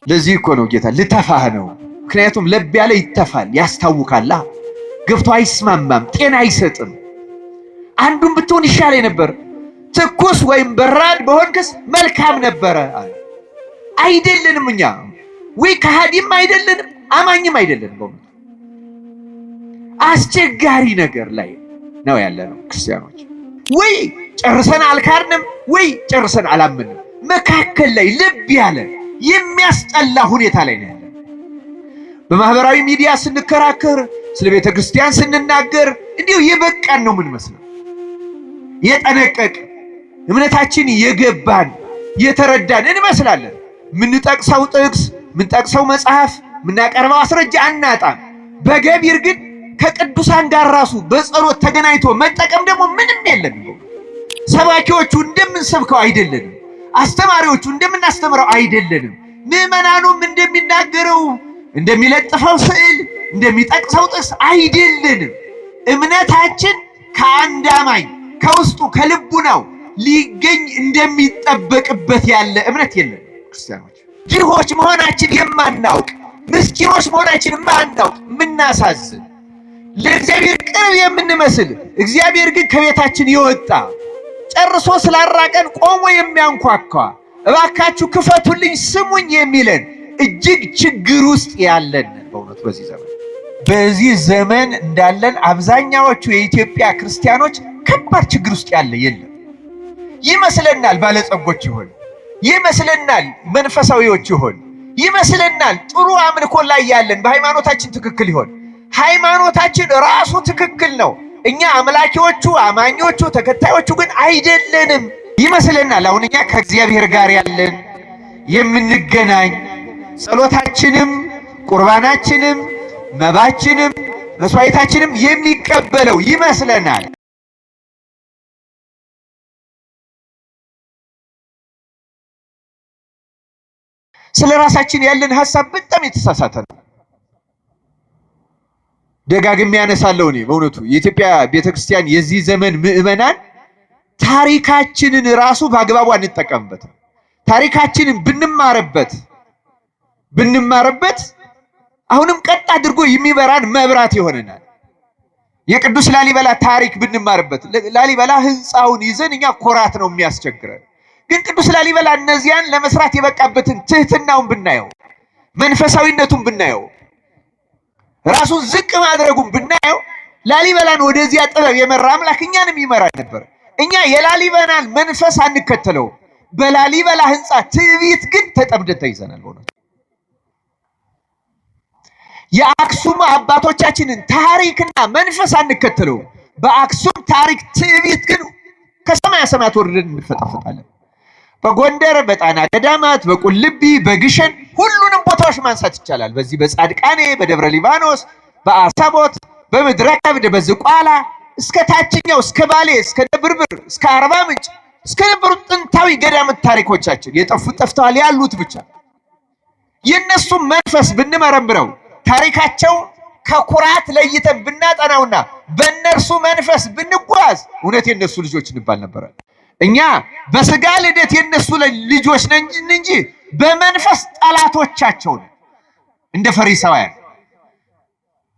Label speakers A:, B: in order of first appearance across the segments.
A: ለዚህ እኮ ነው ጌታ ልተፋህ ነው። ምክንያቱም ለብ ያለ ይተፋል፣ ያስታውካላ። ገብቶ አይስማማም፣ ጤና አይሰጥም። አንዱን ብትሆን ይሻለኝ ነበር፣ ትኩስ ወይም በራድ በሆንክስ መልካም ነበረ አለ። አይደለንም እኛ ወይ ከሃዲም አይደለንም አማኝም አይደለንም። በእውነት አስቸጋሪ ነገር ላይ ነው ያለነው ክርስቲያኖች። ወይ ጨርሰን አልካድንም ወይ ጨርሰን አላመንም። መካከል ላይ ልብ ያለ የሚያስጠላ ሁኔታ ላይ ነው ያለነው። በማህበራዊ ሚዲያ ስንከራከር፣ ስለ ቤተ ክርስቲያን ስንናገር እንዲሁ የበቃን ነው የምንመስለው። የጠነቀቅ እምነታችን የገባን የተረዳን እንመስላለን። ምንጠቅሰው ጥቅስ፣ ምንጠቅሰው መጽሐፍ፣ ምናቀርበው አስረጃ አናጣም። በገቢር ግን ከቅዱሳን ጋር ራሱ በጸሎት ተገናኝቶ መጠቀም ደግሞ ምንም የለም። ሰባኪዎቹ እንደምንሰብከው አይደለንም። አስተማሪዎቹ እንደምናስተምረው አይደለንም። ምዕመናኑም እንደሚናገረው እንደሚለጥፈው ስዕል እንደሚጠቅሰው ጥቅስ አይደለንም። እምነታችን ከአንድ አማኝ ከውስጡ ከልቡናው ሊገኝ እንደሚጠበቅበት ያለ እምነት የለም። ክርስቲያኖች ድሆች መሆናችን የማናውቅ፣ ምስኪኖች መሆናችን የማናውቅ፣ የምናሳዝን፣ ለእግዚአብሔር ቅርብ የምንመስል እግዚአብሔር ግን ከቤታችን የወጣ ጨርሶ ስላራቀን ቆሞ የሚያንኳኳ እባካችሁ ክፈቱልኝ ስሙኝ የሚለን እጅግ ችግር ውስጥ ያለን በእውነት በዚህ ዘመን እንዳለን አብዛኛዎቹ የኢትዮጵያ ክርስቲያኖች ከባድ ችግር ውስጥ ያለ የለም። ይመስለናል ባለጸጎች ይሆን፣ ይመስለናል መንፈሳዊዎች ይሆን፣ ይመስለናል ጥሩ አምልኮ ላይ ያለን በሃይማኖታችን ትክክል ይሆን። ሃይማኖታችን ራሱ ትክክል ነው። እኛ አምላኪዎቹ አማኞቹ ተከታዮቹ ግን አይደለንም ይመስለናል። አሁን እኛ ከእግዚአብሔር ጋር ያለን የምንገናኝ ጸሎታችንም ቁርባናችንም መባችንም መስዋዕታችንም የሚቀበለው ይመስለናል። ስለ ራሳችን ያለን ሐሳብ በጣም የተሳሳተ ነው። ደጋግሜ ያነሳለሁ። እኔ በእውነቱ የኢትዮጵያ ቤተክርስቲያን የዚህ ዘመን ምዕመናን ታሪካችንን ራሱ በአግባቡ አንጠቀምበት። ታሪካችንን ብንማርበት አሁንም ቀጥ አድርጎ የሚበራን መብራት ይሆነናል። የቅዱስ ላሊበላ ታሪክ ብንማርበት፣ ላሊበላ ህንፃውን ይዘን እኛ ኮራት ነው የሚያስቸግረን። ግን ቅዱስ ላሊበላ እነዚያን ለመስራት የበቃበትን ትህትናውን ብናየው፣ መንፈሳዊነቱን ብናየው፣ ራሱን ዝቅ ማድረጉን ብናየው ላሊበላን ወደዚያ ጥበብ የመራ አምላክ እኛንም ይመራ ነበር። እኛ የላሊበላን መንፈስ አንከተለው፣ በላሊበላ ህንፃ ትዕቢት ግን ተጠምደን ተይዘናል። ሆነ የአክሱም አባቶቻችንን ታሪክና መንፈስ አንከተለው፣ በአክሱም ታሪክ ትዕቢት ግን ከሰማያ ሰማያት ወርደን እንፈጠፈጣለን። በጎንደር በጣና ገዳማት በቁልቢ በግሸን ሁሉንም ቦታዎች ማንሳት ይቻላል። በዚህ በጻድቃኔ በደብረ ሊባኖስ በአሳቦት በምድረ ከብድ በዝቋላ እስከ ታችኛው እስከ ባሌ እስከ ደብርብር እስከ አርባ ምንጭ እስከ ነበሩ ጥንታዊ ገዳማት ታሪኮቻችን የጠፉት ጠፍተዋል ያሉት ብቻ የነሱ መንፈስ ብንመረምረው ታሪካቸው ከኩራት ለይተን ብናጠናውና በእነርሱ መንፈስ ብንጓዝ እውነት የነሱ ልጆች እንባል ነበር። እኛ በስጋ ልደት የነሱ ልጆች ነን እንጂ በመንፈስ ጠላቶቻቸው ነን። እንደ ፈሪሳውያን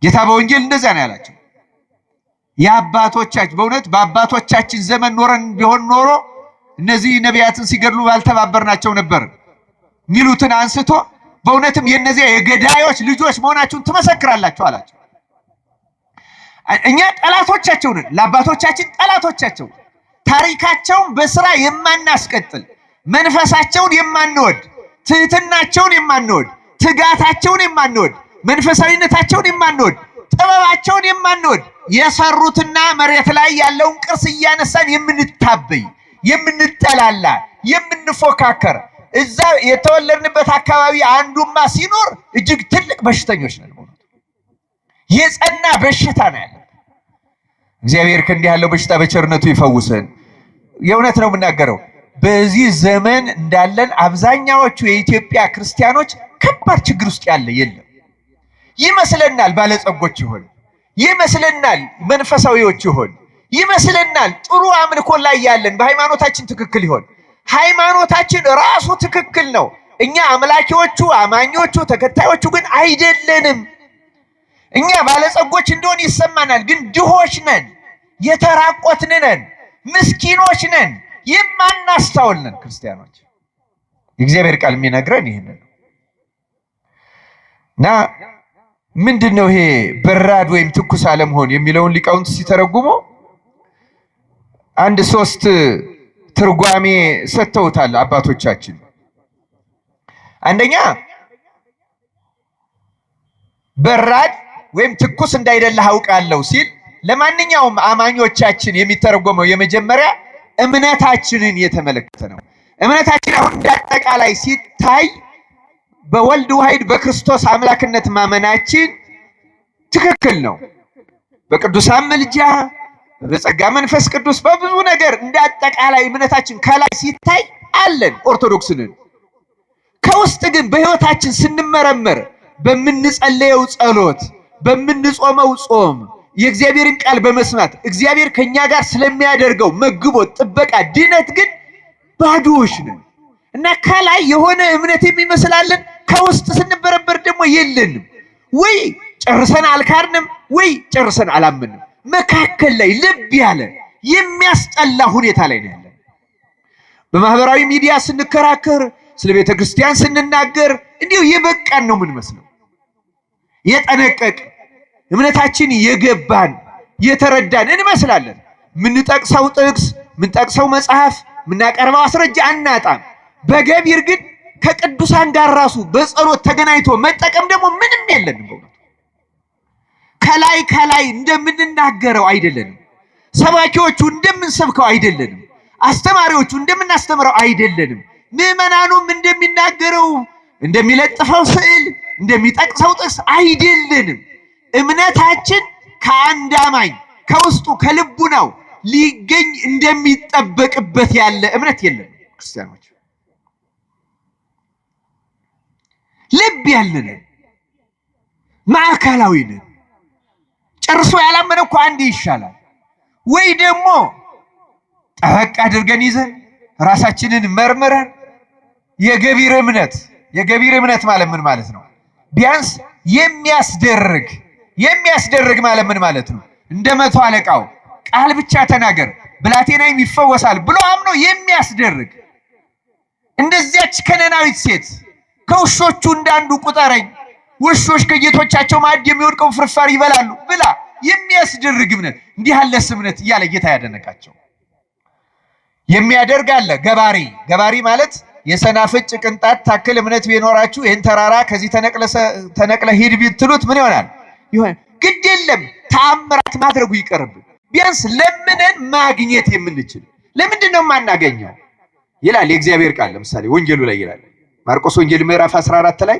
A: ጌታ በወንጌል እንደዛ ነው ያላቸው። የአባቶቻችን በእውነት በአባቶቻችን ዘመን ኖረን ቢሆን ኖሮ እነዚህ ነቢያትን ሲገድሉ ባልተባበርናቸው ነበር ሚሉትን አንስቶ በእውነትም የነዚያ የገዳዮች ልጆች መሆናችሁን ትመሰክራላችሁ አላቸው። እኛ ጠላቶቻቸው ነን፣ ለአባቶቻችን ጠላቶቻቸው፣ ታሪካቸውን በስራ የማናስቀጥል፣ መንፈሳቸውን የማንወድ፣ ትህትናቸውን የማንወድ፣ ትጋታቸውን የማንወድ፣ መንፈሳዊነታቸውን የማንወድ፣ ጥበባቸውን የማንወድ፣ የሰሩትና መሬት ላይ ያለውን ቅርስ እያነሳን የምንታበይ፣ የምንጠላላ፣ የምንፎካከር እዛ የተወለድንበት አካባቢ አንዱማ ሲኖር እጅግ ትልቅ በሽተኞች ነን። የጸና በሽታ ነው ያለው። እግዚአብሔር ከእንዲህ ያለው በሽታ በቸርነቱ ይፈውሰን። የእውነት ነው የምናገረው። በዚህ ዘመን እንዳለን አብዛኛዎቹ የኢትዮጵያ ክርስቲያኖች ከባድ ችግር ውስጥ ያለ የለም። ይመስለናል ባለጸጎች ይሆን፣ ይመስለናል መንፈሳዊዎች ይሆን፣ ይመስለናል ጥሩ አምልኮ ላይ ያለን በሃይማኖታችን ትክክል ይሆን። ሃይማኖታችን ራሱ ትክክል ነው። እኛ አምላኪዎቹ አማኞቹ ተከታዮቹ ግን አይደለንም። እኛ ባለጸጎች እንደሆን ይሰማናል፣ ግን ድሆች ነን፣ የተራቆትን ነን፣ ምስኪኖች ነን፣ የማናስተውል ነን ክርስቲያኖች። የእግዚአብሔር ቃል የሚነግረን ይሄንን ነው። እና ምንድነው ይሄ በራድ ወይም ትኩስ አለመሆን የሚለውን ሊቃውንት ሲተረጉሙ አንድ 3 ትርጓሜ ሰጥተውታል አባቶቻችን። አንደኛ በራድ ወይም ትኩስ እንዳይደለህ አውቃለሁ ሲል ለማንኛውም አማኞቻችን የሚተረጎመው የመጀመሪያ እምነታችንን የተመለከተ ነው። እምነታችን አሁን እንዳጠቃላይ ሲታይ በወልድ ዋሕድ በክርስቶስ አምላክነት ማመናችን ትክክል ነው። በቅዱሳን ምልጃ፣ በጸጋ መንፈስ ቅዱስ፣ በብዙ ነገር እንዳጠቃላይ እምነታችን ከላይ ሲታይ አለን ኦርቶዶክስንን። ከውስጥ ግን በሕይወታችን ስንመረመር በምንጸለየው ጸሎት፣ በምንጾመው ጾም፣ የእግዚአብሔርን ቃል በመስማት እግዚአብሔር ከኛ ጋር ስለሚያደርገው መግቦት፣ ጥበቃ፣ ድነት ግን ባዶዎች ነን እና ከላይ የሆነ እምነት የሚመስላለን፣ ከውስጥ ስንበረበር ደግሞ የለንም። ወይ ጨርሰን አልካድንም፣ ወይ ጨርሰን አላመንም። መካከል ላይ ልብ ያለ የሚያስጠላ ሁኔታ ላይ ነው ያለን። በማህበራዊ ሚዲያ ስንከራከር፣ ስለ ቤተ ክርስቲያን ስንናገር እንዲሁ የበቃን ነው የምንመስለው። የጠነቀቅ እምነታችን የገባን የተረዳን እንመስላለን። ምንጠቅሰው ጥቅስ፣ ምንጠቅሰው መጽሐፍ፣ ምናቀርበው አስረጃ አናጣም። በገቢር ግን ከቅዱሳን ጋር ራሱ በጸሎት ተገናኝቶ መጠቀም ደግሞ ምንም የለንም። ከላይ እንደምንናገረው አይደለንም። ሰባኪዎቹ እንደምንሰብከው አይደለንም። አስተማሪዎቹ እንደምናስተምረው አይደለንም። ምዕመናኑም እንደሚናገረው እንደሚለጥፈው ስዕል እንደሚጠቅሰው ጥቅስ አይደለንም። እምነታችን ከአንድ አማኝ ከውስጡ ከልቡናው ሊገኝ እንደሚጠበቅበት ያለ እምነት የለም። ክርስቲያኖች ልብ ያለን ማዕከላዊ ነን። ጨርሶ ያላመነ እኮ አንዴ ይሻላል። ወይ ደግሞ ጠበቅ አድርገን ይዘን ራሳችንን መርምረን የገቢር እምነት ማለት ምን ማለት ነው? ቢያንስ የሚያስደርግ ማለት ምን ማለት ነው? እንደ 100 አለቃው ቃል ብቻ ተናገር ብላቴናይም ይፈወሳል ብሎ አምኖ የሚያስደርግ፣ እንደዚያች ከነናዊት ሴት ከውሾቹ እንዳንዱ ቁጠረኝ፣ ውሾች ከጌቶቻቸው ማዕድ የሚወድቀው ፍርፋሪ ይበላሉ ብላ የሚያስደርግ እምነት፣ እንዲህ ያለስ እምነት እያለ ጌታ ያደነቃቸው። የሚያደርግ አለ ገባሪ ማለት የሰናፍጭ ቅንጣት ታክል እምነት ቢኖራችሁ ይህን ተራራ ከዚህ ተነቅለ ሂድ ቢትሉት ምን ይሆናል? ግድ የለም ተአምራት ማድረጉ ይቀርብ። ቢያንስ ለምነን ማግኘት የምንችል ለምንድን ነው የማናገኘው ይላል የእግዚአብሔር ቃል። ለምሳሌ ወንጌሉ ላይ ይላል፣ ማርቆስ ወንጌል ምዕራፍ 14 ላይ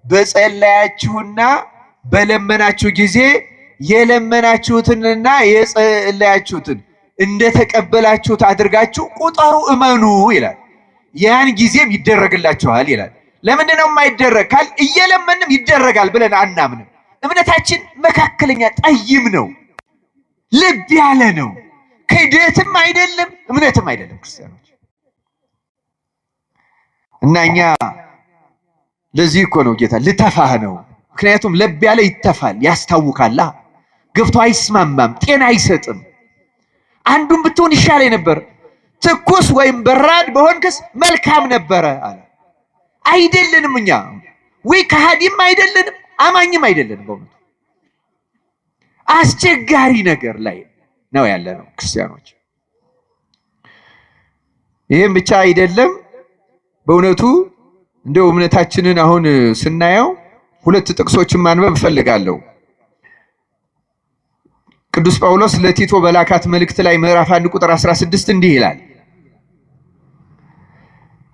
A: በጸለያችሁና በለመናችሁ ጊዜ የለመናችሁትንና የጸለያችሁትን እንደተቀበላችሁት አድርጋችሁ ቁጠሩ እመኑ ይላል። ያን ጊዜም ይደረግላችኋል ይላል። ለምንድን ነው የማይደረግ ካል እየለመንም ይደረጋል ብለን አናምንም። እምነታችን መካከለኛ ጠይም ነው፣ ልብ ያለ ነው። ክህደትም አይደለም እምነትም አይደለም ክርስቲያኖች። እና እኛ ለዚህ እኮ ነው ጌታ ልተፋህ ነው። ምክንያቱም ልብ ያለ ይተፋል፣ ያስታውካላ፣ ገብቶ አይስማማም፣ ጤና አይሰጥም። አንዱን ብትሆን ይሻለኝ ነበር፣ ትኩስ ወይም በራድ በሆንክስ መልካም ነበረ አለ። አይደለንም እኛ ወይ ከሃዲም አይደለንም አማኝም አይደለንም። በእውነቱ አስቸጋሪ ነገር ላይ ነው ያለነው ክርስቲያኖች። ይህም ብቻ አይደለም። በእውነቱ እንደው እምነታችንን አሁን ስናየው 2 ጥቅሶችን ማንበብ እፈልጋለሁ። ቅዱስ ጳውሎስ ለቲቶ በላካት መልእክት ላይ ምዕራፍ 1 ቁጥር 16 እንዲህ ይላል፣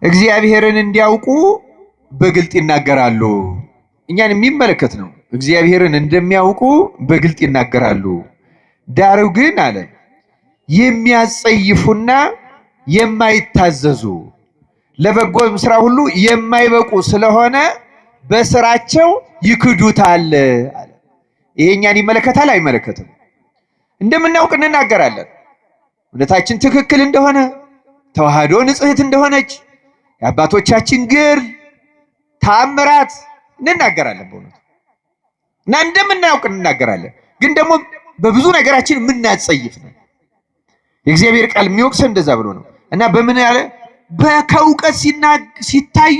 A: እግዚአብሔርን እንዲያውቁ በግልጥ ይናገራሉ። እኛን የሚመለከት ነው። እግዚአብሔርን እንደሚያውቁ በግልጥ ይናገራሉ። ዳሩ ግን አለ የሚያጸይፉና የማይታዘዙ ለበጎም ስራ ሁሉ የማይበቁ ስለሆነ በስራቸው ይክዱታል አለ። ይሄ እኛን ይመለከታል አይመለከትም? እንደምናውቅ እንናገራለን። እምነታችን ትክክል እንደሆነ፣ ተዋህዶ ንጽሕት እንደሆነች፣ የአባቶቻችን ግር ታምራት እንናገራለን በእውነት እና እንደምናውቅ እንናገራለን። ግን ደግሞ በብዙ ነገራችን የምናጸይፍ ነው። የእግዚአብሔር ቃል የሚወቅሰን እንደዛ ብሎ ነው እና በምን ያለ ከእውቀት ሲታዩ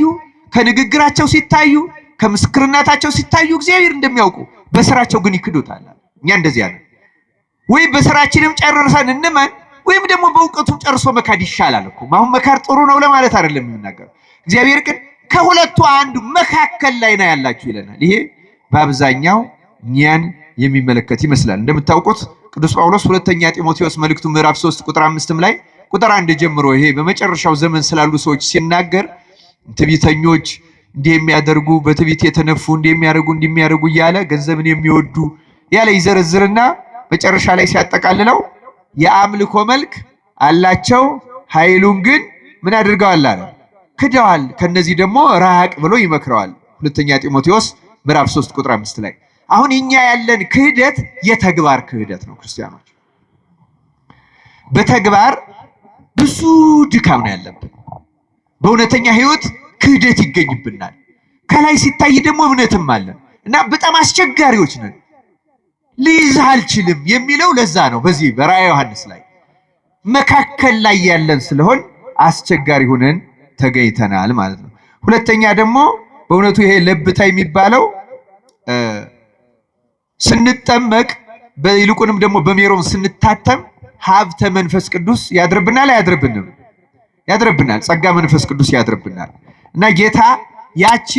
A: ከንግግራቸው ሲታዩ ከምስክርናታቸው ሲታዩ እግዚአብሔር እንደሚያውቁ በስራቸው ግን ይክዱታል። እኛ እንደዚህ ያለ ወይ በስራችንም ጨርሰን እንመን ወይም ደግሞ በእውቀቱም ጨርሶ መካድ ይሻላል እኮ። አሁን መካድ ጥሩ ነው ለማለት አይደለም የምናገረው። እግዚአብሔር ግን ከሁለቱ አንዱ መካከል ላይ ነው ያላችሁ ይለናል። ይሄ በአብዛኛው እኛን የሚመለከት ይመስላል። እንደምታውቁት ቅዱስ ጳውሎስ ሁለተኛ ጢሞቴዎስ መልእክቱ ምዕራፍ 3 ቁጥር 5 ላይ ቁጥር 1 ጀምሮ ይሄ በመጨረሻው ዘመን ስላሉ ሰዎች ሲናገር ትዕቢተኞች እንደሚያደርጉ በትዕቢት የተነፉ እንደሚያደርጉ እያለ ገንዘብን የሚወዱ ያለ ይዘረዝርና መጨረሻ ላይ ሲያጠቃልለው የአምልኮ መልክ አላቸው ኃይሉን ግን ምን አድርገዋል አለ ክደዋል። ከነዚህ ደግሞ ራቅ ብሎ ይመክረዋል። ሁለተኛ ጢሞቴዎስ ምዕራፍ 3 ቁጥር 5 ላይ አሁን እኛ ያለን ክህደት የተግባር ክህደት ነው። ክርስቲያኖች በተግባር ብዙ ድካም ነው ያለብን። በእውነተኛ ህይወት ክህደት ይገኝብናል። ከላይ ሲታይ ደግሞ እምነትም አለን እና በጣም አስቸጋሪዎች ነን። ልይዝ አልችልም የሚለው ለዛ ነው። በዚህ በራእየ ዮሐንስ ላይ መካከል ላይ ያለን ስለሆን አስቸጋሪ ሆነን ተገኝተናል ማለት ነው። ሁለተኛ ደግሞ በእውነቱ ይሄ ለብታ የሚባለው ስንጠመቅ በይልቁንም ደግሞ በሜሮን ስንታተም ሀብተ መንፈስ ቅዱስ ያድርብናል አያድርብንም? ያድርብናል። ጸጋ መንፈስ ቅዱስ ያድርብናል እና ጌታ ያቺ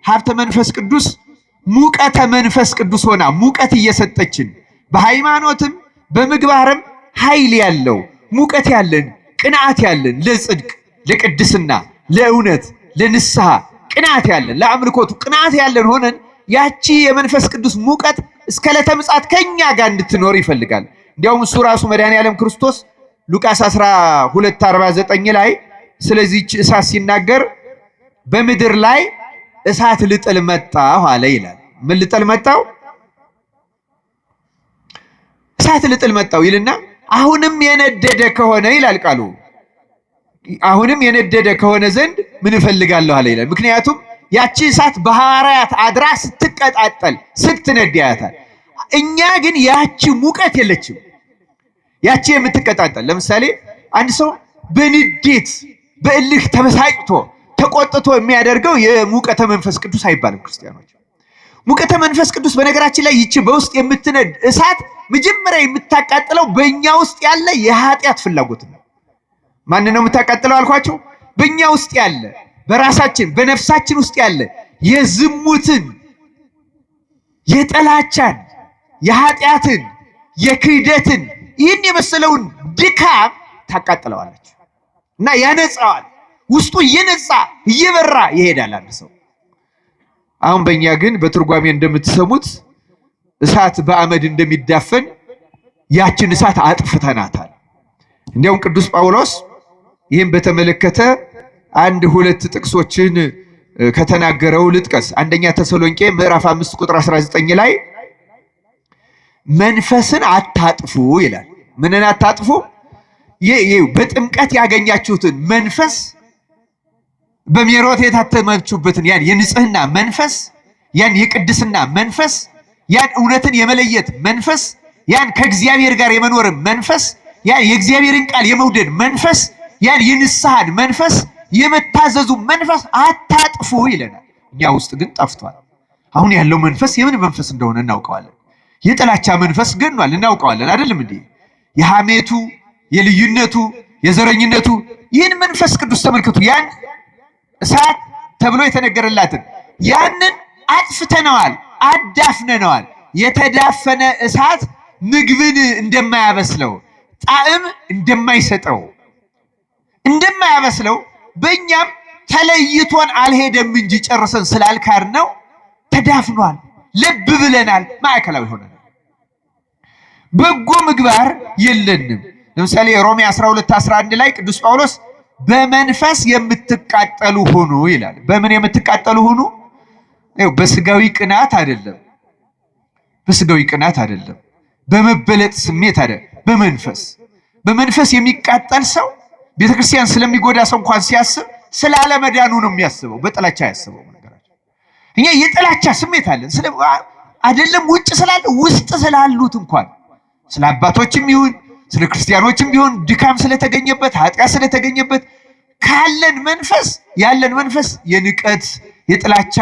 A: ሀብተ መንፈስ ቅዱስ ሙቀተ መንፈስ ቅዱስ ሆና ሙቀት እየሰጠችን በሃይማኖትም በምግባርም ኃይል ያለው ሙቀት ያለን ቅንዓት ያለን ለጽድቅ ለቅድስና ለእውነት ለንስሐ ቅንዓት ያለን ለአምልኮቱ ቅንዓት ያለን ሆነን ያቺ የመንፈስ ቅዱስ ሙቀት እስከ ዕለተ ምጽአት ከኛ ጋር እንድትኖር ይፈልጋል። እንዲያውም እሱ ራሱ መድኃኔዓለም ክርስቶስ ሉቃስ 12:49 ላይ ስለዚህ እሳት ሲናገር በምድር ላይ እሳት ልጥል መጣሁ አለ ይላል። ምን ልጥል መጣሁ? እሳት ልጥል መጣሁ ይልና አሁንም የነደደ ከሆነ ይላል ቃሉ፣ አሁንም የነደደ ከሆነ ዘንድ ምን እፈልጋለሁ አለ ይላል። ምክንያቱም ያቺ እሳት በሐዋርያት አድራ ስትቀጣጠል ስትነድ ያያታል። እኛ ግን ያቺ ሙቀት የለችም። ያቺ የምትቀጣጠል ለምሳሌ አንድ ሰው በንዴት በእልህ ተበሳጭቶ ተቆጥቶ የሚያደርገው የሙቀተ መንፈስ ቅዱስ አይባልም። ክርስቲያኖች ሙቀተ መንፈስ ቅዱስ በነገራችን ላይ ይቺ በውስጥ የምትነድ እሳት መጀመሪያ የምታቃጥለው በእኛ ውስጥ ያለ የኃጢአት ፍላጎት ነው። ማን ነው የምታቃጥለው አልኳቸው? በእኛ ውስጥ ያለ በራሳችን በነፍሳችን ውስጥ ያለ የዝሙትን፣ የጠላቻን፣ የኃጢአትን፣ የክህደትን ይህን የመሰለውን ድካም ታቃጥለዋለች እና ያነጻዋል። ውስጡ እየነጻ እየበራ ይሄዳል አንድ ሰው። አሁን በእኛ ግን በትርጓሜ እንደምትሰሙት እሳት በአመድ እንደሚዳፈን ያችን እሳት አጥፍተናታል። እንዲያውም ቅዱስ ጳውሎስ ይህን በተመለከተ አንድ ሁለት ጥቅሶችን ከተናገረው ልጥቀስ። አንደኛ ተሰሎንቄ ምዕራፍ 5 ቁጥር 19 ላይ መንፈስን አታጥፉ ይላል። ምንን አታጥፉ? በጥምቀት ያገኛችሁትን መንፈስ በሜሮት የታተማችሁበትን ያን የንጽህና መንፈስ፣ ያን የቅድስና መንፈስ፣ ያን እውነትን የመለየት መንፈስ፣ ያን ከእግዚአብሔር ጋር የመኖር መንፈስ፣ ያን የእግዚአብሔርን ቃል የመውደድ መንፈስ፣ ያን የንስሐን መንፈስ፣ የመታዘዙ መንፈስ አታጥፉ ይለናል። እኛ ውስጥ ግን ጠፍቷል። አሁን ያለው መንፈስ የምን መንፈስ እንደሆነ እናውቀዋለን። የጥላቻ መንፈስ ገኗል፣ እናውቀዋለን አይደለም እንዴ? የሐሜቱ፣ የልዩነቱ፣ የዘረኝነቱ ይህን መንፈስ ቅዱስ ተመልከቱ። ያን እሳት ተብሎ የተነገረላትን ያንን አጥፍተነዋል፣ አዳፍነነዋል። የተዳፈነ እሳት ምግብን እንደማያበስለው ጣዕም እንደማያበስለው በእኛም ተለይቶን አልሄደም እንጂ ጨርሰን ስላልካር ነው ተዳፍኗል። ልብ ብለናል፣ ማዕከላዊ ሆነናል። በጎ ምግባር የለንም። ለምሳሌ ሮሜ 12:11 ላይ ቅዱስ ጳውሎስ በመንፈስ የምትቃጠሉ ሁኑ ይላል። በምን የምትቃጠሉ ሁኑ? በስጋዊ ቅናት አይደለም፣ በስጋዊ ቅናት አይደለም፣ በመበለጥ ስሜት አይደለም። በመንፈስ የሚቃጠል ሰው ቤተክርስቲያን ስለሚጎዳ ሰው እንኳን ሲያስብ ስላለመዳኑ ነው የሚያስበው፣ በጥላቻ ያስበው ነገራችን። እኛ የጥላቻ ስሜት አለን ስለ አይደለም ውጭ ስላለ ውስጥ ስላሉት እንኳን ስለ አባቶችም ይሁን ስለ ክርስቲያኖችም ቢሆን ድካም ስለተገኘበት ኃጢአት ስለተገኘበት ያለን መንፈስ የንቀት የጥላቻ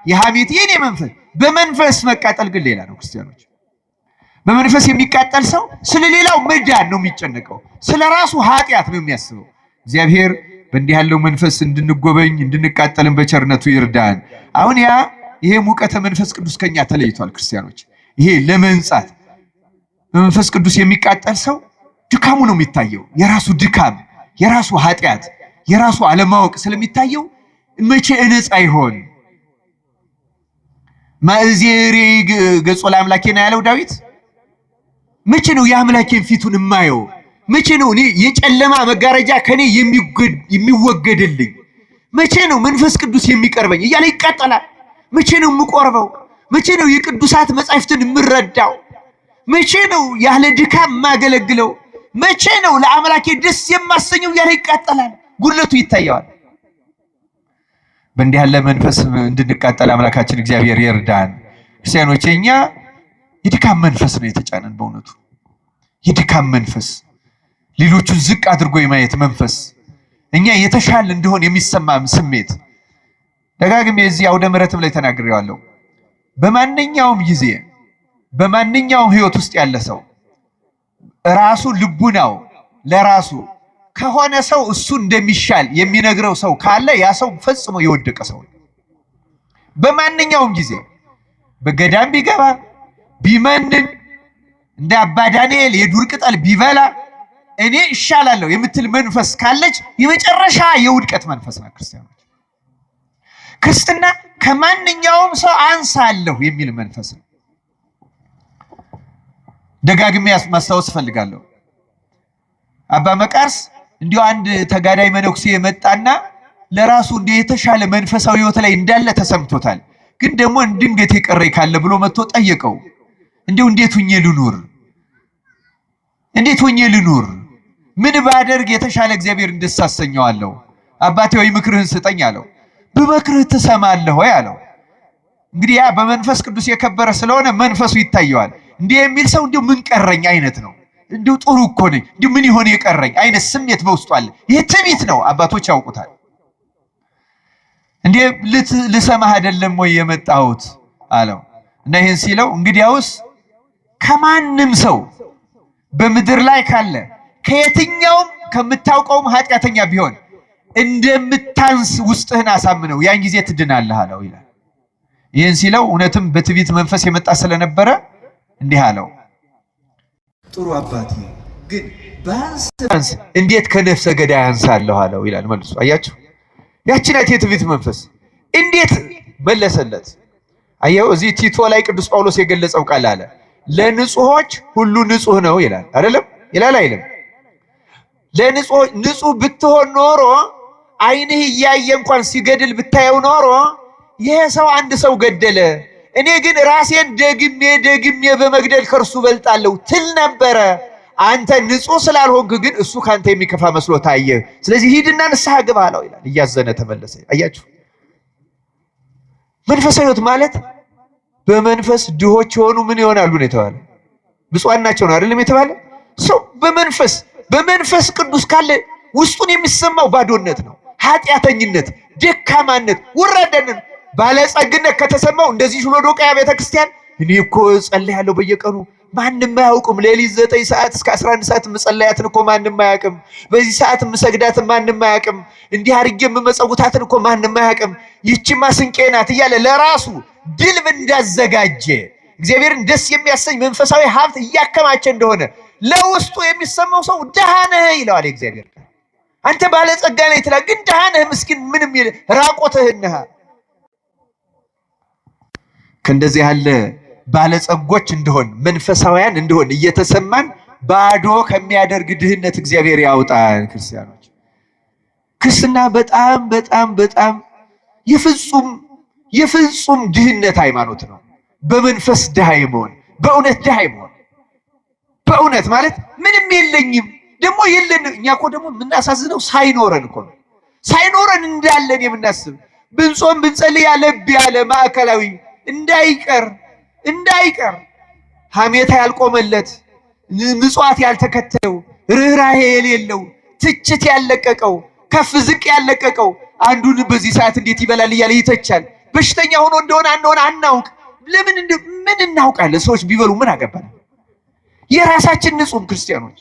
A: የሐሜት የኔ መንፈስ በመንፈስ መቃጠል ግን ሌላ ነው። ክርስቲያኖች በመንፈስ የሚቃጠል ሰው ስለሌላው መዳን ነው የሚጨነቀው፣ ስለራሱ ኃጢአት ነው የሚያስበው። እግዚአብሔር በእንዲህ ያለው መንፈስ እንድንጎበኝ እንድንቃጠልን በቸርነቱ ይርዳን። አሁን ይሄ ሙቀተ መንፈስ ቅዱስ ከኛ ተለይቷል። ክርስቲያኖች ይሄ ለመንጻት በመንፈስ ቅዱስ የሚቃጠል ሰው ድካሙ ነው የሚታየው። የራሱ ድካም የራሱ ኃጢአት የራሱ አለማወቅ ስለሚታየው መቼ እነጻ ይሆን? ማእዜሪ ገጾ ለአምላኬና ያለው ዳዊት መቼ ነው የአምላኬን ፊቱን የማየው? መቼ ነው እኔ የጨለማ መጋረጃ ከኔ የሚወገድልኝ? መቼ ነው መንፈስ ቅዱስ የሚቀርበኝ እያለ ይቃጠላል። መቼ ነው የምቆርበው? መቼ ነው የቅዱሳት መጻሕፍትን የምረዳው? መቼ ነው ያለ ድካም የማገለግለው? መቼ ነው ለአምላኬ ደስ የማሰኘው እያለ ይቃጠላል። ጉድለቱ ይታየዋል። በእንዲህ ያለ መንፈስ እንድንቃጠል አምላካችን እግዚአብሔር ይርዳን። ክርስቲያኖች እኛ የድካም መንፈስ ነው የተጫነን። በእውነቱ የድካም መንፈስ፣ ሌሎቹን ዝቅ አድርጎ የማየት መንፈስ፣ እኛ የተሻለ እንደሆን የሚሰማም ስሜት ደጋግሜ የዚህ አውደ ምሕረትም ላይ ተናግሬዋለሁ። በማንኛውም ጊዜ በማንኛውም ህይወት ውስጥ ያለ ሰው ራሱ ልቡናው ለራሱ ከሆነ ሰው እሱ እንደሚሻል የሚነግረው ሰው ካለ ያ ሰው ፈጽሞ የወደቀ ሰው ነው። በማንኛውም ጊዜ በገዳም ቢገባ ቢመንን እንደ አባ ዳንኤል የዱር ቅጠል ቢበላ እኔ እሻላለሁ የምትል መንፈስ ካለች የመጨረሻ የውድቀት መንፈስ ነው። ክርስትና ከማንኛውም ሰው አንሳለሁ የሚል መንፈስ ነው። ደጋግሜ ማስታወስ ፈልጋለሁ። አባ መቃርስ እንዲሁ አንድ ተጋዳይ መነኩሴ የመጣና ለራሱ እንደ የተሻለ መንፈሳዊ ህይወት ላይ እንዳለ ተሰምቶታል። ግን ደግሞ ድንገት የቀረኝ ካለ ብሎ መጥቶ ጠየቀው። እንዲሁ እንዴት ሆኜ ልኑር? ምን ባደርግ የተሻለ እግዚአብሔር እንደሳሰኘዋለሁ? አባቴ ወይ ምክርህን ስጠኝ አለው። በመክርህ ትሰማለህ ወይ አለው። እንግዲህ ያ በመንፈስ ቅዱስ የከበረ ስለሆነ መንፈሱ ይታየዋል። እንዲህ የሚል ሰው እንዲሁ ምን ቀረኝ አይነት ነው። እንዲሁ ጥሩ እኮ ነኝ፣ እንዲሁ ምን ይሆን የቀረኝ አይነት ስሜት በውስጡ አለ። ይህ ትዕቢት ነው፣ አባቶች ያውቁታል። እንዴ ልሰማህ አይደለም ወይ የመጣሁት አለው። እና ይህን ሲለው እንግዲያውስ ከማንም ሰው በምድር ላይ ካለ ከየትኛውም ከምታውቀውም ኃጢአተኛ ቢሆን እንደምታንስ ውስጥህን አሳምነው ያን ጊዜ ትድናለህ አለው ይላል። ይህን ሲለው እውነትም በትዕቢት መንፈስ የመጣ ስለነበረ እንዲህ አለው፣ ጥሩ አባቴ ግን ባንስ እንዴት ከነፍሰ ገዳይ አንሳለሁ አለው ይላል መልሶ። አያችሁ ያችን የትዕቢት መንፈስ እንዴት መለሰለት። አየው እዚህ ቲቶ ላይ ቅዱስ ጳውሎስ የገለጸው ቃል አለ፣ ለንጹሆች ሁሉ ንጹህ ነው ይላል። አይደለም ይላል አይልም? ንጹህ ብትሆን ኖሮ ዓይንህ እያየ እንኳን ሲገድል ብታየው ኖሮ ይሄ ሰው አንድ ሰው ገደለ፣ እኔ ግን ራሴን ደግሜ በመግደል ከርሱ በልጣለሁ ትል ነበረ። አንተ ንጹህ ስላልሆንክ ግን እሱ ካንተ የሚከፋ መስሎ ታየ። ስለዚህ ሂድና ንስሐ ግባ አለው ይላል። እያዘነ ተመለሰ። አያችሁ መንፈሳዊ ሕይወት ማለት በመንፈስ ድሆች የሆኑ ምን ይሆናሉ ነው የተባለ? ብፁዓን ናቸው ነው አይደለም የተባለ? ሰው በመንፈስ ቅዱስ ካለ ውስጡን የሚሰማው ባዶነት ነው፣ ኃጢአተኝነት፣ ደካማነት፣ ውረደነት። ባለጸግነት ከተሰማው እንደዚህ ሎዶቅያ ቤተክርስቲያን እኔ እኮ ጸልያለሁ በየቀኑ ማንም አያውቅም። ሌሊት 9 ሰዓት እስከ 11 ሰዓት መጸለያትን እኮ ማንም አያውቅም። በዚህ ሰዓት መሰግዳትን ማንም አያውቅም። እንዲህ አድርጌ መጸውታትን እኮ ማንም አያውቅም። ይህችማ ስንቄ ናት እያለ ለራሱ ድልብ እንዳዘጋጀ እግዚአብሔርን ደስ የሚያሰኝ መንፈሳዊ ሀብት እያከማቸ እንደሆነ ለውስጡ የሚሰማው ሰው ደሃ ነህ ይለዋል እግዚአብሔር። አንተ ባለጸጋ ነህ ትላለህ፣ ግን ደሃ ነህ፣ ምስኪን፣ ምንም ራቆትህን ነህ። ከእንደዚህ ያለ ባለጸጎች እንደሆን መንፈሳውያን እንደሆን እየተሰማን ባዶ ከሚያደርግ ድህነት እግዚአብሔር ያውጣን። ክርስቲያኖች ክርስትና በጣም የፍጹም ድህነት ሃይማኖት ነው። በመንፈስ ድሃ መሆን፣ በእውነት ድሃ መሆን። በእውነት ማለት ምንም የለኝም ደግሞ የለን። እኛ እኮ ደግሞ የምናሳዝነው ሳይኖረን እኮ ነው። ሳይኖረን እንዳለን የምናስብ ብንጾም ብንጸልይ ያለብ ያለ ማዕከላዊ እንዳይቀር ሐሜታ ያልቆመለት ምጽዋት ያልተከተለው ርህራሄ የሌለው ትችት ያለቀቀው ከፍ ዝቅ ያለቀቀው አንዱን በዚህ ሰዓት እንዴት ይበላል እያለ ይተቻል። በሽተኛ ሆኖ እንደሆነ አናውቅ። ለምን ምን እናውቃለን? ሰዎች ቢበሉ ምን አገባን? የራሳችን ንጹም ክርስቲያኖች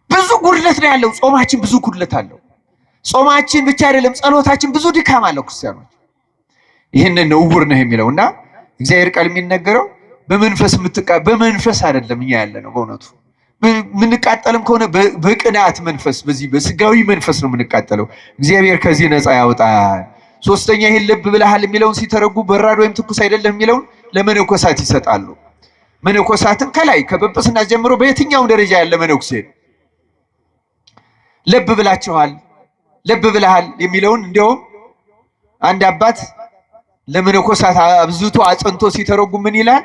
A: ብዙ ጉድለት ነው ያለው። ጾማችን ብዙ ጉድለት አለው። ጾማችን ብቻ አይደለም ጸሎታችን ብዙ ድካም አለው። ክርስቲያኖች ይህንን ነው ዕውር ነህ የሚለውና እግዚአብሔር ቃል የሚነገረው በመንፈስ አይደለም እኛ ያለ ነው። በእውነቱ ምንቃጠልም ከሆነ በቅናት መንፈስ በዚህ በስጋዊ መንፈስ ነው የምንቃጠለው። እግዚአብሔር ከዚህ ነፃ ያውጣል። ሶስተኛ ይሄን ልብ ብለሃል የሚለውን ሲተረጉ በራድ ወይም ትኩስ አይደለም የሚለውን ለመነኮሳት ይሰጣሉ። መነኮሳትን ከላይ ከጵጵስና ጀምሮ በየትኛውም ደረጃ ያለ መነኩሴ ልብ ብላችኋል ልብ ብለሃል የሚለውን እንዲያውም አንድ አባት ለመነኮሳት አብዝቶ አጽንቶ ሲተረጉም ምን ይላል?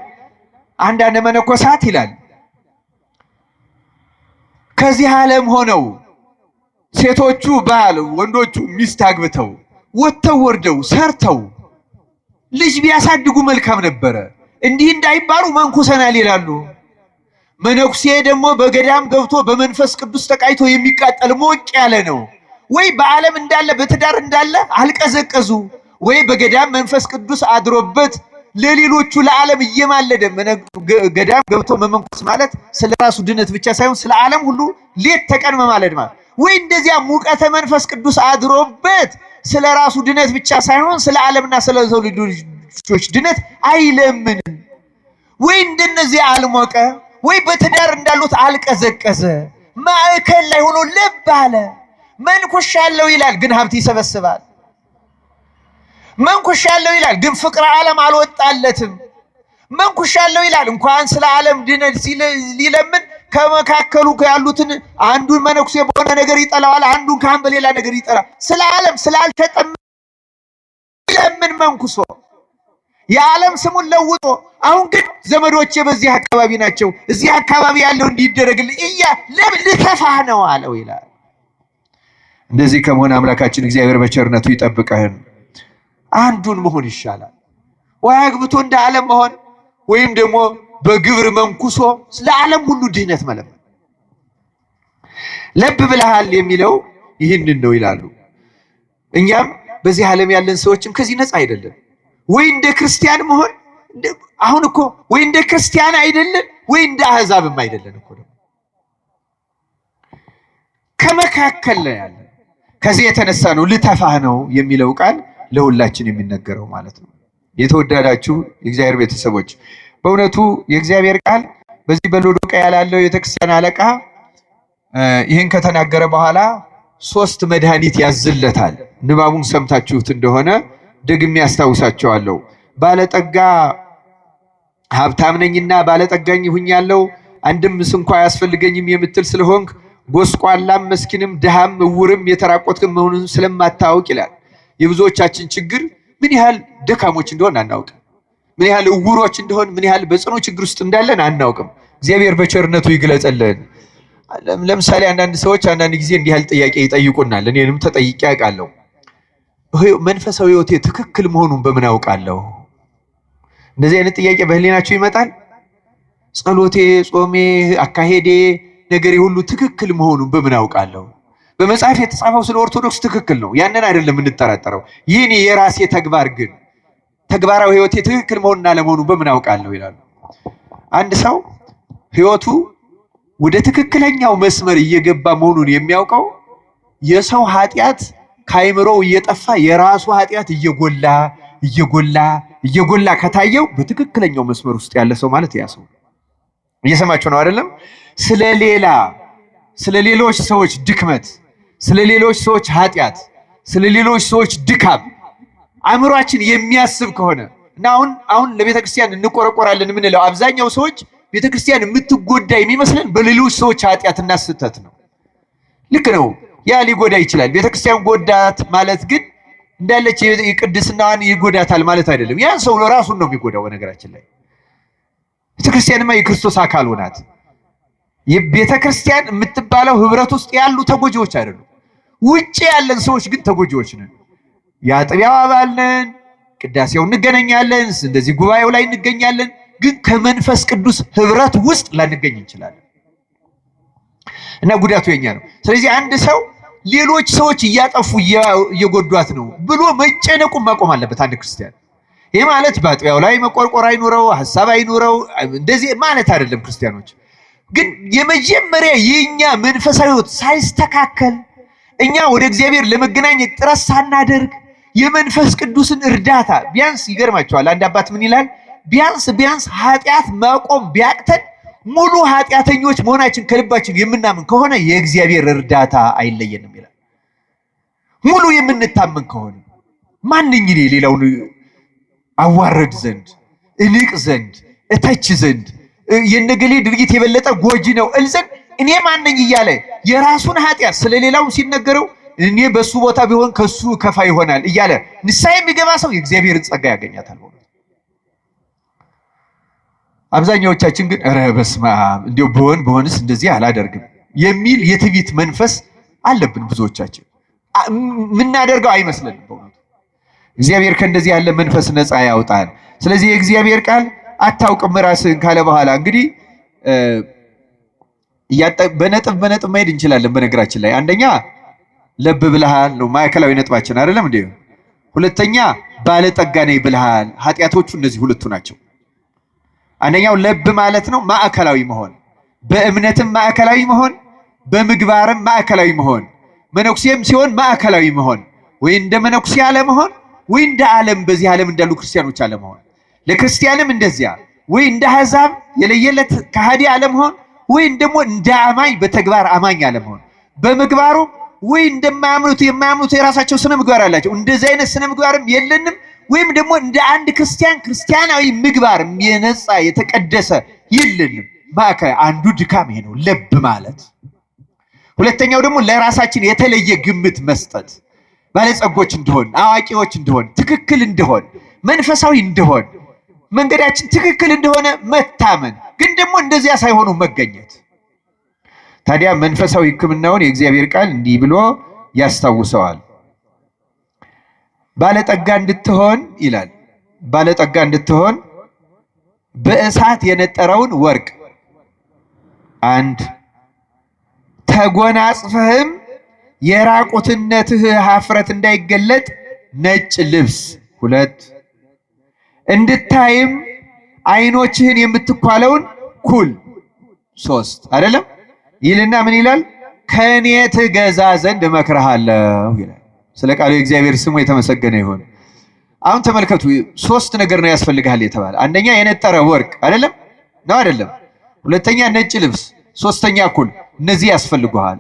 A: አንዳንድ መነኮሳት ይላል ከዚህ ዓለም ሆነው ሴቶቹ ባል ወንዶቹ ሚስት አግብተው ወጥተው ወርደው ሰርተው ልጅ ቢያሳድጉ መልካም ነበረ። እንዲህ እንዳይባሉ መንኩሰናል ይላሉ። መነኩሴ ደግሞ በገዳም ገብቶ በመንፈስ ቅዱስ ተቃይቶ የሚቃጠል ሞቅ ያለ ነው። ወይ በዓለም እንዳለ በትዳር እንዳለ አልቀዘቀዙ፣ ወይ በገዳም መንፈስ ቅዱስ አድሮበት ለሌሎቹ ለዓለም እየማለደ ገዳም ገብቶ መመንኮስ ማለት ስለራሱ ድነት ብቻ ሳይሆን ስለ ዓለም ሁሉ ሌት ተቀን መማለድ ማለት። ወይ እንደዚያ ሙቀተ መንፈስ ቅዱስ አድሮበት ስለራሱ ድነት ብቻ ሳይሆን ስለ ዓለምና ስለ ሰው ልጆች ድነት አይለምንም። ወይ እንደነዚህ አልሞቀ፣ ወይ በትዳር እንዳሉት አልቀዘቀዘ፣ ማዕከል ላይ ሆኖ ልብ አለ። መንኩሻለሁ ይላል ግን ሀብት ይሰበስባል። መንኩሻለሁ ይላል ግን ፍቅረ ዓለም አልወጣለትም። መንኩሻለሁ ይላል እንኳን ስለ ዓለም ድነት ሊለምን ከመካከሉ ያሉትን አንዱን መነኩሴ በሆነ ነገር ይጠላዋል፣ አንዱን ካህን በሌላ ነገር ይጠላል። ስለ ዓለም ስላልተጠመ ለምን መንኩሶ የዓለም ስሙን ለውጦ አሁን ግን ዘመዶቼ በዚህ አካባቢ ናቸው እዚህ አካባቢ ያለው እንዲደረግልኝ ለምን ልተፋህ ነው አለው ይላል። እንደዚህ ከመሆን አምላካችን እግዚአብሔር በቸርነቱ ይጠብቀን። አንዱን መሆን ይሻላል። ወይ አግብቶ እንደ ዓለም መሆን ወይም ደግሞ በግብር መንኩሶ ለዓለም ሁሉ ድህነት መለመን። ልብ ብለሃል የሚለው ይህንን ነው ይላሉ። እኛም በዚህ ዓለም ያለን ሰዎችም ከዚህ ነፃ አይደለም። ወይ እንደ ክርስቲያን መሆን አሁን እኮ ወይ እንደ ክርስቲያን አይደለም ወይ እንደ አህዛብም አይደለም እኮ ከመካከል ላይ ያለ። ከዚህ የተነሳ ነው ልተፋህ ነው የሚለው ቃል ለሁላችን የሚነገረው ማለት ነው። የተወደዳችሁ የእግዚአብሔር ቤተሰቦች በእውነቱ የእግዚአብሔር ቃል በዚህ በሎዶቅያ ያለው የቤተክርስቲያን አለቃ ይህን ከተናገረ በኋላ 3 መድኃኒት ያዝለታል። ንባቡን ሰምታችሁት እንደሆነ ደግሜ ያስታውሳቸዋለሁ። ባለጠጋ ሀብታም ነኝና ባለጠጋኝ ሁኛለሁ አንድም እንኳ አያስፈልገኝም የምትል ስለሆንክ ጎስቋላም መስኪንም ድሃም ዕውርም የተራቆትክም መሆኑን ስለማታውቅ ይላል። የብዙዎቻችን ችግር ምን ያህል ደካሞች እንደሆን አናውቅም። ምን ያህል ዕውሮች እንደሆን ምን ያህል በጽኑ ችግር ውስጥ እንዳለን አናውቅም። እግዚአብሔር በቸርነቱ ይግለጽልን። ለምሳሌ አንዳንድ ሰዎች አንዳንድ ጊዜ እንዲህ ያህል ጥያቄ ይጠይቁናል። እኔንም ተጠይቄ አውቃለሁ። መንፈሳዊ ሕይወቴ ትክክል መሆኑን በምን አውቃለሁ? እንደዚህ አይነት ጥያቄ በህሊናችሁ ይመጣል። ጸሎቴ፣ ጾሜ፣ አካሄዴ ነገሬ ሁሉ ትክክል መሆኑን በምን አውቃለሁ? በመጽሐፍ የተጻፈው ስለ ኦርቶዶክስ ትክክል ነው። ያንን አይደለም የምንጠራጠረው። ይህን የራሴ ተግባር ግን ተግባራዊ ሕይወቴ ትክክል መሆንና ለመሆኑን በምን አውቃለሁ ይላሉ። አንድ ሰው ሕይወቱ ወደ ትክክለኛው መስመር እየገባ መሆኑን የሚያውቀው የሰው ኃጢአት ከአይምሮው እየጠፋ የራሱ ኃጢአት እየጎላ ከታየው በትክክለኛው መስመር ውስጥ ያለ ሰው ማለት ያ ሰው። እየሰማችሁ ነው አይደለም? ስለሌሎች ሰዎች ድክመት፣ ስለሌሎች ሰዎች ኃጢአት፣ ስለሌሎች ሰዎች ድካም አእምሯችን የሚያስብ ከሆነ እና አሁን ለቤተክርስቲያን እንቆረቆራለን የምንለው አብዛኛው ሰዎች ቤተክርስቲያን የምትጎዳ የሚመስለን በሌሎች ሰዎች ኃጢአትና ስህተት ነው። ልክ ነው። ያ ሊጎዳ ይችላል። ቤተክርስቲያን ጎዳት ማለት ግን እንዳለች የቅድስናዋን ይጎዳታል ማለት አይደለም። ያን ሰው ራሱን ነው የሚጎዳው። በነገራችን ላይ ቤተክርስቲያንማ የክርስቶስ አካል ሆናት። የቤተክርስቲያን የምትባለው ህብረት ውስጥ ያሉ ተጎጂዎች አይደሉም። ውጪ ያለን ሰዎች ግን ተጎጂዎች ነን። የአጥቢያው አባል ነን፣ ቅዳሴው እንገናኛለን፣ እንደዚህ ጉባኤው ላይ እንገኛለን። ግን ከመንፈስ ቅዱስ ህብረት ውስጥ ላንገኝ እንችላለን እና ጉዳቱ የኛ ነው። ስለዚህ አንድ ሰው ሌሎች ሰዎች እያጠፉ እየጎዷት ነው ብሎ መጨነቁን ማቆም አለበት አንድ ክርስቲያን። ይህ ማለት በአጥቢያው ላይ መቆርቆር አይኑረው፣ ሐሳብ አይኑረው እንደዚህ ማለት አይደለም። ክርስቲያኖች ግን የመጀመሪያ የኛ መንፈሳዊ ህይወት ሳይስተካከል እኛ ወደ እግዚአብሔር ለመገናኘት ጥረት ሳናደርግ የመንፈስ ቅዱስን እርዳታ ቢያንስ ይገርማቸዋል። አንድ አባት ምን ይላል? ቢያንስ ኃጢአት ማቆም ቢያቅተን ሙሉ ኃጢአተኞች መሆናችን ከልባችን የምናምን ከሆነ የእግዚአብሔር እርዳታ አይለየንም ይላል። ሙሉ የምንታመን ከሆነ ማንኝ እኔ ሌላውን አዋረድ ዘንድ እንቅ ዘንድ እተች ዘንድ የነገሌ ድርጊት የበለጠ ጎጂ ነው እል ዘንድ እኔ ማንኝ እያለ የራሱን ኃጢአት ስለሌላው ሲነገረው እኔ በሱ ቦታ ቢሆን ከሱ ከፋ ይሆናል እያለ ንስሐ የሚገባ ሰው የእግዚአብሔርን ጸጋ ያገኛታል። አብዛኛዎቻችን ግን ኧረ በስመ አብ እንዲያው በሆንስ እንደዚህ አላደርግም የሚል የትዕቢት መንፈስ አለብን ብዙዎቻችን። ምናደርገው አይመስልንም በእውነቱ። እግዚአብሔር ከእንደዚህ ያለ መንፈስ ነፃ ያውጣል። ስለዚህ የእግዚአብሔር ቃል አታውቅም ራስህን ካለ በኋላ እንግዲህ በነጥብ መሄድ እንችላለን። በነገራችን ላይ አንደኛ ለብ ብልሃል ነው ማዕከላዊ ነጥባችን አይደለም እንዴ? ሁለተኛ ባለጠጋ ነኝ ብልሃል። ኃጢአቶቹ እነዚህ ሁለቱ ናቸው። አንደኛው ለብ ማለት ነው ማዕከላዊ መሆን፣ በእምነትም ማዕከላዊ መሆን፣ በምግባርም ማዕከላዊ መሆን፣ መነኩሴም ሲሆን ማዕከላዊ መሆን፣ ወይ እንደ መነኩሴ አለመሆን፣ ወይ እንደ ዓለም በዚህ ዓለም እንዳሉ ክርስቲያኖች አለመሆን፣ ለክርስቲያንም እንደዚያ ወይ እንደ አሕዛብ የለየለት ከሃዲ አለመሆን፣ ወይ ደግሞ እንደ አማኝ በተግባር አማኝ አለመሆን፣ በምግባሩ ወይ እንደማያምኑት የማያምኑት የራሳቸው ስነ ምግባር አላቸው እንደዚህ አይነት ስነ ምግባርም የለንም። ወይም ደግሞ እንደ አንድ ክርስቲያን ክርስቲያናዊ ምግባር የነጻ የተቀደሰ የለንም። ማዕከል አንዱ ድካም ይሄ ነው ለብ ማለት። ሁለተኛው ደግሞ ለራሳችን የተለየ ግምት መስጠት፣ ባለጸጎች እንደሆን፣ አዋቂዎች እንደሆን፣ ትክክል እንደሆን፣ መንፈሳዊ እንደሆን፣ መንገዳችን ትክክል እንደሆነ መታመን፣ ግን ደግሞ እንደዚያ ሳይሆኑ መገኘት። ታዲያ መንፈሳዊ ሕክምናውን የእግዚአብሔር ቃል እንዲህ ብሎ ያስታውሰዋል። ባለጠጋ እንድትሆን ይላል። ባለጠጋ እንድትሆን በእሳት የነጠረውን ወርቅ አንድ ተጎናጽፈህም የራቁትነትህ ኀፍረት እንዳይገለጥ ነጭ ልብስ ሁለት እንድታይም ዓይኖችህን የምትኳለውን ኩል ሶስት አይደለም ይልና ምን ይላል? ከእኔ ትገዛ ዘንድ እመክርሃለሁ ይላል። ስለ ቃሉ የእግዚአብሔር ስሙ የተመሰገነ ይሁን። አሁን ተመልከቱ፣ ሶስት ነገር ነው ያስፈልጋል የተባለ። አንደኛ የነጠረ ወርቅ አይደለም ነው አይደለም። ሁለተኛ ነጭ ልብስ፣ ሶስተኛ ኩል። እነዚህ ያስፈልጉሃል።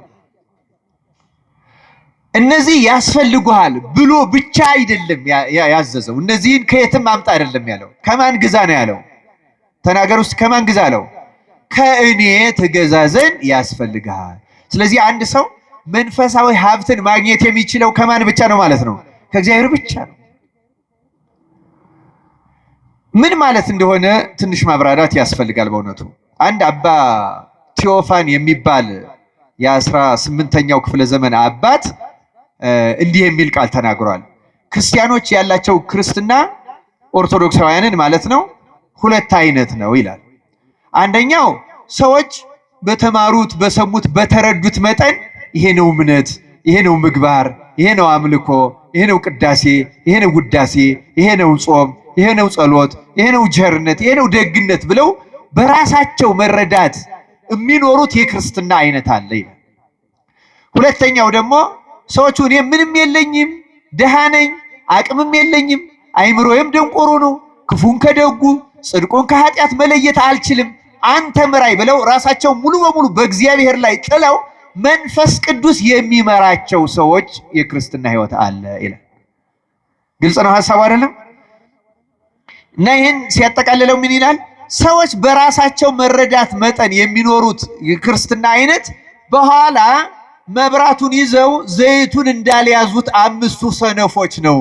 A: እነዚህ ያስፈልጉሃል ብሎ ብቻ አይደለም ያዘዘው። እነዚህን ከየትም አምጣ አይደለም ያለው። ከማን ግዛ ነው ያለው? ተናገር ውስጥ ከማን ግዛ አለው? ከእኔ ትገዛ ዘንድ ያስፈልጋል። ስለዚህ አንድ ሰው መንፈሳዊ ሀብትን ማግኘት የሚችለው ከማን ብቻ ነው ማለት ነው? ከእግዚአብሔር ብቻ ነው። ምን ማለት እንደሆነ ትንሽ ማብራራት ያስፈልጋል በእውነቱ። አንድ አባ ቴዎፋን የሚባል የ18ኛው ክፍለ ዘመን አባት እንዲህ የሚል ቃል ተናግሯል። ክርስቲያኖች ያላቸው ክርስትና ኦርቶዶክሳውያንን ማለት ነው ሁለት አይነት ነው ይላል። አንደኛው ሰዎች በተማሩት በሰሙት በተረዱት መጠን ይሄ ነው እምነት፣ ይሄ ነው ምግባር፣ ይሄ ነው አምልኮ፣ ይሄ ነው ቅዳሴ፣ ይሄ ነው ውዳሴ፣ ይሄ ነው ጾም፣ ይሄ ነው ጸሎት፣ ይሄ ነው ቸርነት፣ ይሄ ነው ደግነት ብለው በራሳቸው መረዳት የሚኖሩት የክርስትና አይነት አለ ይላል። ሁለተኛው ደግሞ ሰዎቹ እኔ ምንም የለኝም፣ ደሃ ነኝ፣ አቅምም የለኝም፣ አይምሮዬም ደንቆሮ ነው፣ ክፉን ከደጉ ጽድቁን ከኃጢአት መለየት አልችልም፣ አንተ ምራይ ብለው ራሳቸው ሙሉ በሙሉ በእግዚአብሔር ላይ ጥለው መንፈስ ቅዱስ የሚመራቸው ሰዎች የክርስትና ሕይወት አለ ይላል። ግልጽ ነው ሐሳቡ አይደለም? እና ይህን ሲያጠቃልለው ምን ይላል? ሰዎች በራሳቸው መረዳት መጠን የሚኖሩት የክርስትና አይነት በኋላ መብራቱን ይዘው ዘይቱን እንዳልያዙት አምስቱ ሰነፎች ነው።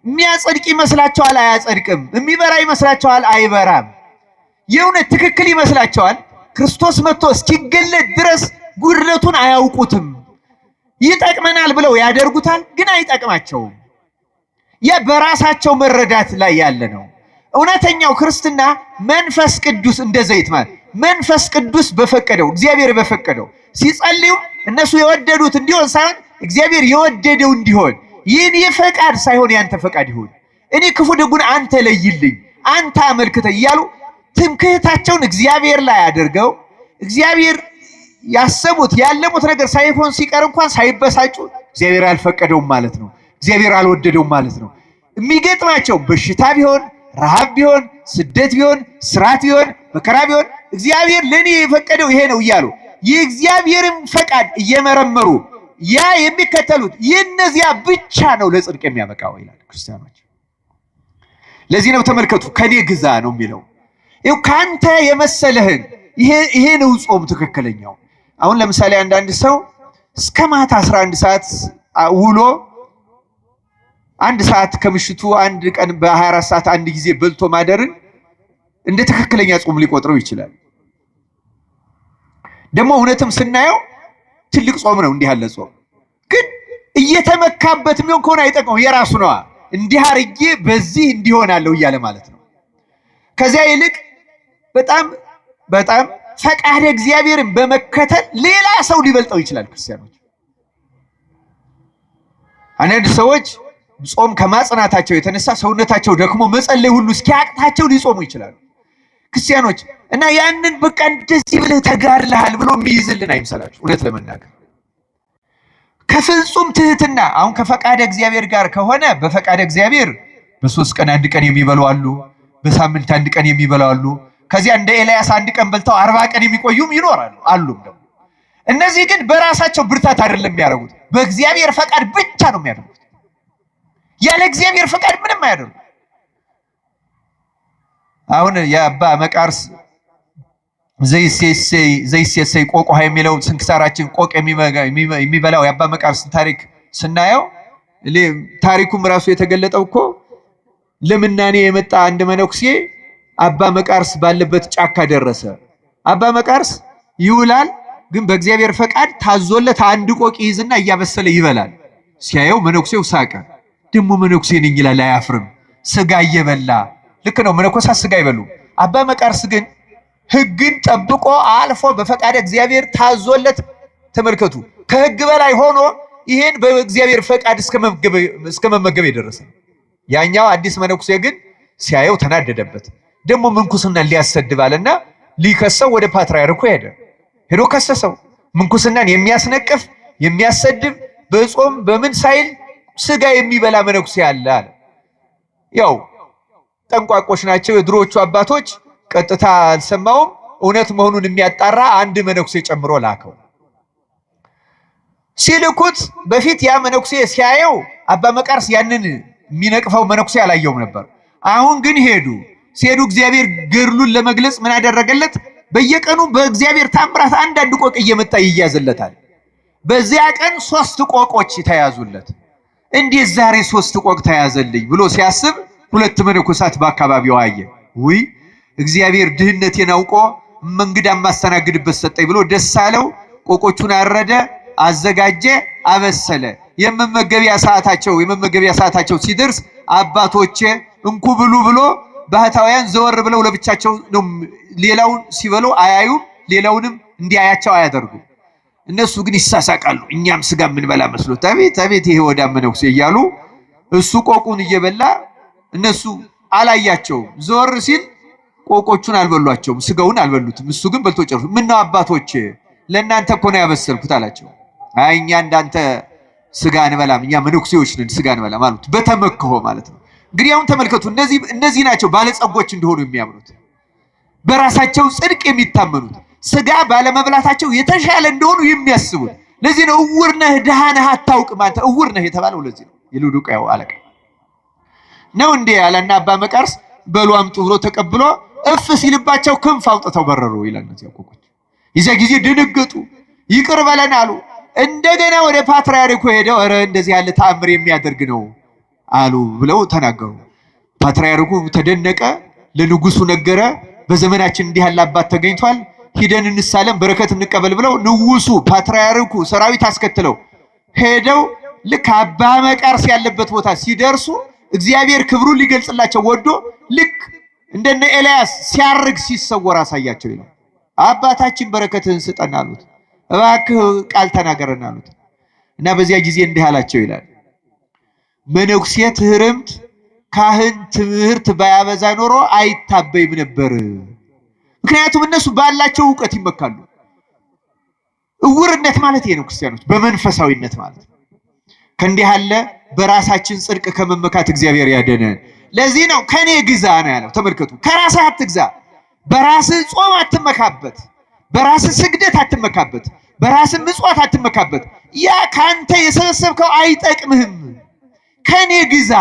A: የሚያጸድቅ ይመስላቸዋል፣ አያጸድቅም። የሚበራ ይመስላቸዋል፣ አይበራም። የእውነት ትክክል ይመስላቸዋል። ክርስቶስ መጥቶ እስኪገለጥ ድረስ ጉድለቱን አያውቁትም። ይጠቅመናል ብለው ያደርጉታል፣ ግን አይጠቅማቸውም። በራሳቸው መረዳት ላይ ያለ ነው። እውነተኛው ክርስትና መንፈስ ቅዱስ እንደ ዘይት ማለት መንፈስ ቅዱስ በፈቀደው እግዚአብሔር በፈቀደው ሲጸልዩ እነሱ የወደዱት እንዲሆን ሳይሆን እግዚአብሔር የወደደው እንዲሆን ይህን የፈቃድ ሳይሆን ያንተ ፈቃድ ይሁን፣ እኔ ክፉ ደጉን አንተ ለይልኝ፣ አንተ አመልክተኝ እያሉ ትምክህታቸውን እግዚአብሔር ላይ አድርገው እግዚአብሔር ያሰቡት ያለሙት ነገር ሳይሆን ሲቀር እንኳን ሳይበሳጩ እግዚአብሔር አልፈቀደውም ማለት ነው፣ እግዚአብሔር አልወደደውም ማለት ነው። የሚገጥማቸው በሽታ ቢሆን ረሃብ ቢሆን ስደት ቢሆን ስራት ቢሆን መከራ ቢሆን እግዚአብሔር ለኔ የፈቀደው ይሄ ነው እያሉ የእግዚአብሔርን ፈቃድ እየመረመሩ ያ የሚከተሉት የነዚያ ብቻ ነው ለጽድቅ የሚያበቃው ይላል ክርስቲያኖች። ለዚህ ነው ተመልከቱ ከኔ ግዛ ነው የሚለው። ይኸው ካንተ የመሰለህን ይሄ ነው ጾም ትክክለኛው። አሁን ለምሳሌ አንዳንድ ሰው እስከ ማታ 11 ሰዓት ውሎ አንድ ሰዓት ከምሽቱ አንድ ቀን በ24 ሰዓት አንድ ጊዜ በልቶ ማደርን እንደ ትክክለኛ ጾም ሊቆጥረው ይችላል። ደግሞ እውነትም ስናየው ትልቅ ጾም ነው እንዲህ ያለ ጾም። ግን እየተመካበት የሚሆን ከሆነ አይጠቅመው፣ የራሱ ነው። እንዲህ አርጌ በዚህ እንዲሆናለው እያለ ማለት ነው። ከዚያ ይልቅ በጣም ፈቃደ እግዚአብሔርን በመከተል ሌላ ሰው ሊበልጠው ይችላል። ክርስቲያኖች አንዳንድ ሰዎች ጾም ከማጽናታቸው የተነሳ ሰውነታቸው ደክሞ መጸለይ ሁሉ እስኪያቅታቸው ሊጾሙ ይችላሉ ክርስቲያኖች። እና ያንን በቃ እንደዚህ ብለህ ተጋድለሃል ብሎ የሚይዝልን አይምሰላችሁ። እውነት ለመናገር ከፍጹም ትህትና አሁን ከፈቃደ እግዚአብሔር ጋር ከሆነ በፈቃደ እግዚአብሔር በ3 ቀን አንድ ቀን የሚበሉ አሉ፣ በሳምንት አንድ ቀን የሚበሉ አሉ። ከዚያ እንደ ኤልያስ አንድ ቀን በልተው 40 ቀን የሚቆዩም ይኖራሉ አሉም ደግሞ። እነዚህ ግን በራሳቸው ብርታት አይደለም የሚያደርጉት፣ በእግዚአብሔር ፈቃድ ብቻ ነው የሚያደርጉት። ያለ እግዚአብሔር ፈቃድ ምንም አያደርጉ። አሁን የአባ መቃርስ ዘይሴሰይ ቆቆሃ የሚለው ስንክሳራችን ቆቅ የሚበላው የአባ መቃርስን ታሪክ ስናየው ታሪኩም ራሱ የተገለጠው እኮ ለምናኔ የመጣ አንድ መነኩሴ አባ መቃርስ ባለበት ጫካ ደረሰ። አባ መቃርስ ይውላል፣ ግን በእግዚአብሔር ፈቃድ ታዞለት አንድ ቆቅ ይይዝና እያበሰለ ይበላል። ሲያየው መነኩሴው ሳቀ። ደሞ መነኩሴ ነኝ ይላል፣ አያፍርም። ስጋ እየበላ ልክ ነው፣ መነኮሳት ስጋ ይበሉ። አባ መቃርስ ግን ሕግን ጠብቆ አልፎ በፈቃደ እግዚአብሔር ታዞለት ተመልከቱ፣ ከሕግ በላይ ሆኖ ይሄን በእግዚአብሔር ፈቃድ እስከ መመገብ የደረሰ። ያኛው አዲስ መነኩሴ ግን ሲያየው ተናደደበት። ደግሞ ምንኩስና ሊያሰድባልና ሊከሰው ወደ ፓትርያርኩ ሄዶ ከሰሰው። ምንኩስናን የሚያስነቅፍ የሚያሰድብ በጾም በምን ሳይል ስጋ የሚበላ መነኩሴ አለ አለ። ያው ጠንቋቆች ናቸው የድሮዎቹ አባቶች። ቀጥታ አልሰማውም፣ እውነት መሆኑን የሚያጣራ አንድ መነኩሴ ጨምሮ ላከው። ሲልኩት በፊት ያ መነኩሴ ሲያየው አባ መቃርስ ያንን የሚነቅፈው መነኩሴ አላየውም ነበር። አሁን ግን ሲሄዱ እግዚአብሔር ገድሉን ለመግለጽ ምን አደረገለት? በየቀኑ በእግዚአብሔር ታምራት አንዳንድ ቆቅ እየመጣ ይያዝለታል። በዚያ ቀን 3 ቆቆች ተያዙለት። እንዴት ዛሬ 3 ቆቅ ተያዘልኝ ብሎ ሲያስብ 2 መነኮሳት በአካባቢው አየ። ውይ እግዚአብሔር ድህነቴን አውቆ መንግዳ ማስተናግድበት ሰጠኝ ብሎ ደስ አለው። ቆቆቹን አረደ፣ አዘጋጀ፣ አበሰለ። የመመገቢያ ሰዓታቸው ሲደርስ አባቶቼ እንኩ ብሉ ብሎ ባህታውያን ዘወር ብለው ለብቻቸው ነው። ሌላውን ሲበሉ አያዩም፣ ሌላውንም እንዲያያቸው አያደርጉም። እነሱ ግን ይሳሳቃሉ። እኛም ስጋ የምንበላ መስሎት አቤት ይሄ ወዳ መነኩሴ እያሉ እሱ ቆቁን እየበላ እነሱ አላያቸውም። ዘወር ሲል ቆቆቹን አልበሏቸውም፣ ስጋውን አልበሉትም። እሱ ግን በልቶ ጨርሶ ምነው አባቶች ለእናንተ እኮ ነው ያበሰልኩት አላቸው። አይ እኛ እንዳንተ ስጋ እንበላም፣ እኛ መነኩሴዎች ነን፣ ስጋ እንበላም አሉት። በተመክሆ ማለት ነው። እንግዲህ አሁን ተመልከቱ፣ እነዚህ ናቸው ባለጸጎች እንደሆኑ የሚያምኑት፣ በራሳቸው ጽድቅ የሚታመኑት፣ ስጋ ባለመብላታቸው የተሻለ እንደሆኑ የሚያስቡት። ለዚህ ነው እውር ነህ ድሃ ነህ አታውቅም አንተ እውር ነህ የተባለው። ለዚህ ነው የሉዱቃው አለቃ ነው እንዴ ያለና አባ መቃርስ በሉ አምጡ ብሎ ተቀብሎ እፍ ሲልባቸው ክንፍ አውጥተው በረሩ ይላል። እነዚህ ቆቆች የዚያ ጊዜ ደነገጡ፣ ይቅር በለን አሉ። እንደገና ወደ ፓትርያርኩ ሄደው ኧረ እንደዚህ ያለ ተአምር የሚያደርግ ነው አሉ ብለው ተናገሩ። ፓትርያርኩ ተደነቀ፣ ለንጉሱ ነገረ። በዘመናችን እንዲህ ያለ አባት ተገኝቷል፣ ሂደን እንሳለም በረከት እንቀበል ብለው ንጉሱ ፓትርያርኩ ሰራዊት አስከትለው ሄደው ልክ አባ መቃርስ ያለበት ቦታ ሲደርሱ እግዚአብሔር ክብሩን ሊገልጽላቸው ወዶ ልክ እንደነ ኤልያስ ሲያርግ ሲሰወር አሳያቸው ይላል። አባታችን በረከትህን ስጠን አሉት። እባክህ ቃል ተናገረን አሉት። እና በዚያ ጊዜ እንዲህ አላቸው ይላል መነኩሴ ትህርምት ካህን ትምህርት ባያበዛ ኖሮ አይታበይም ነበር። ምክንያቱም እነሱ ባላቸው ዕውቀት ይመካሉ። እውርነት ማለት ይሄ ነው ክርስቲያኖች፣ በመንፈሳዊነት ማለት ከእንዲህ ያለ በራሳችን ጽድቅ ከመመካት እግዚአብሔር ያደነን። ለዚህ ነው ከኔ ግዛ ነው ያለው። ተመልከቱ፣ ከራስህ አትግዛ። በራስህ ጾም አትመካበት፣ በራስህ ስግደት አትመካበት፣ በራስህ ምጽዋት አትመካበት። ያ ካንተ የሰበሰብከው አይጠቅምህም። ከኔ ግዛ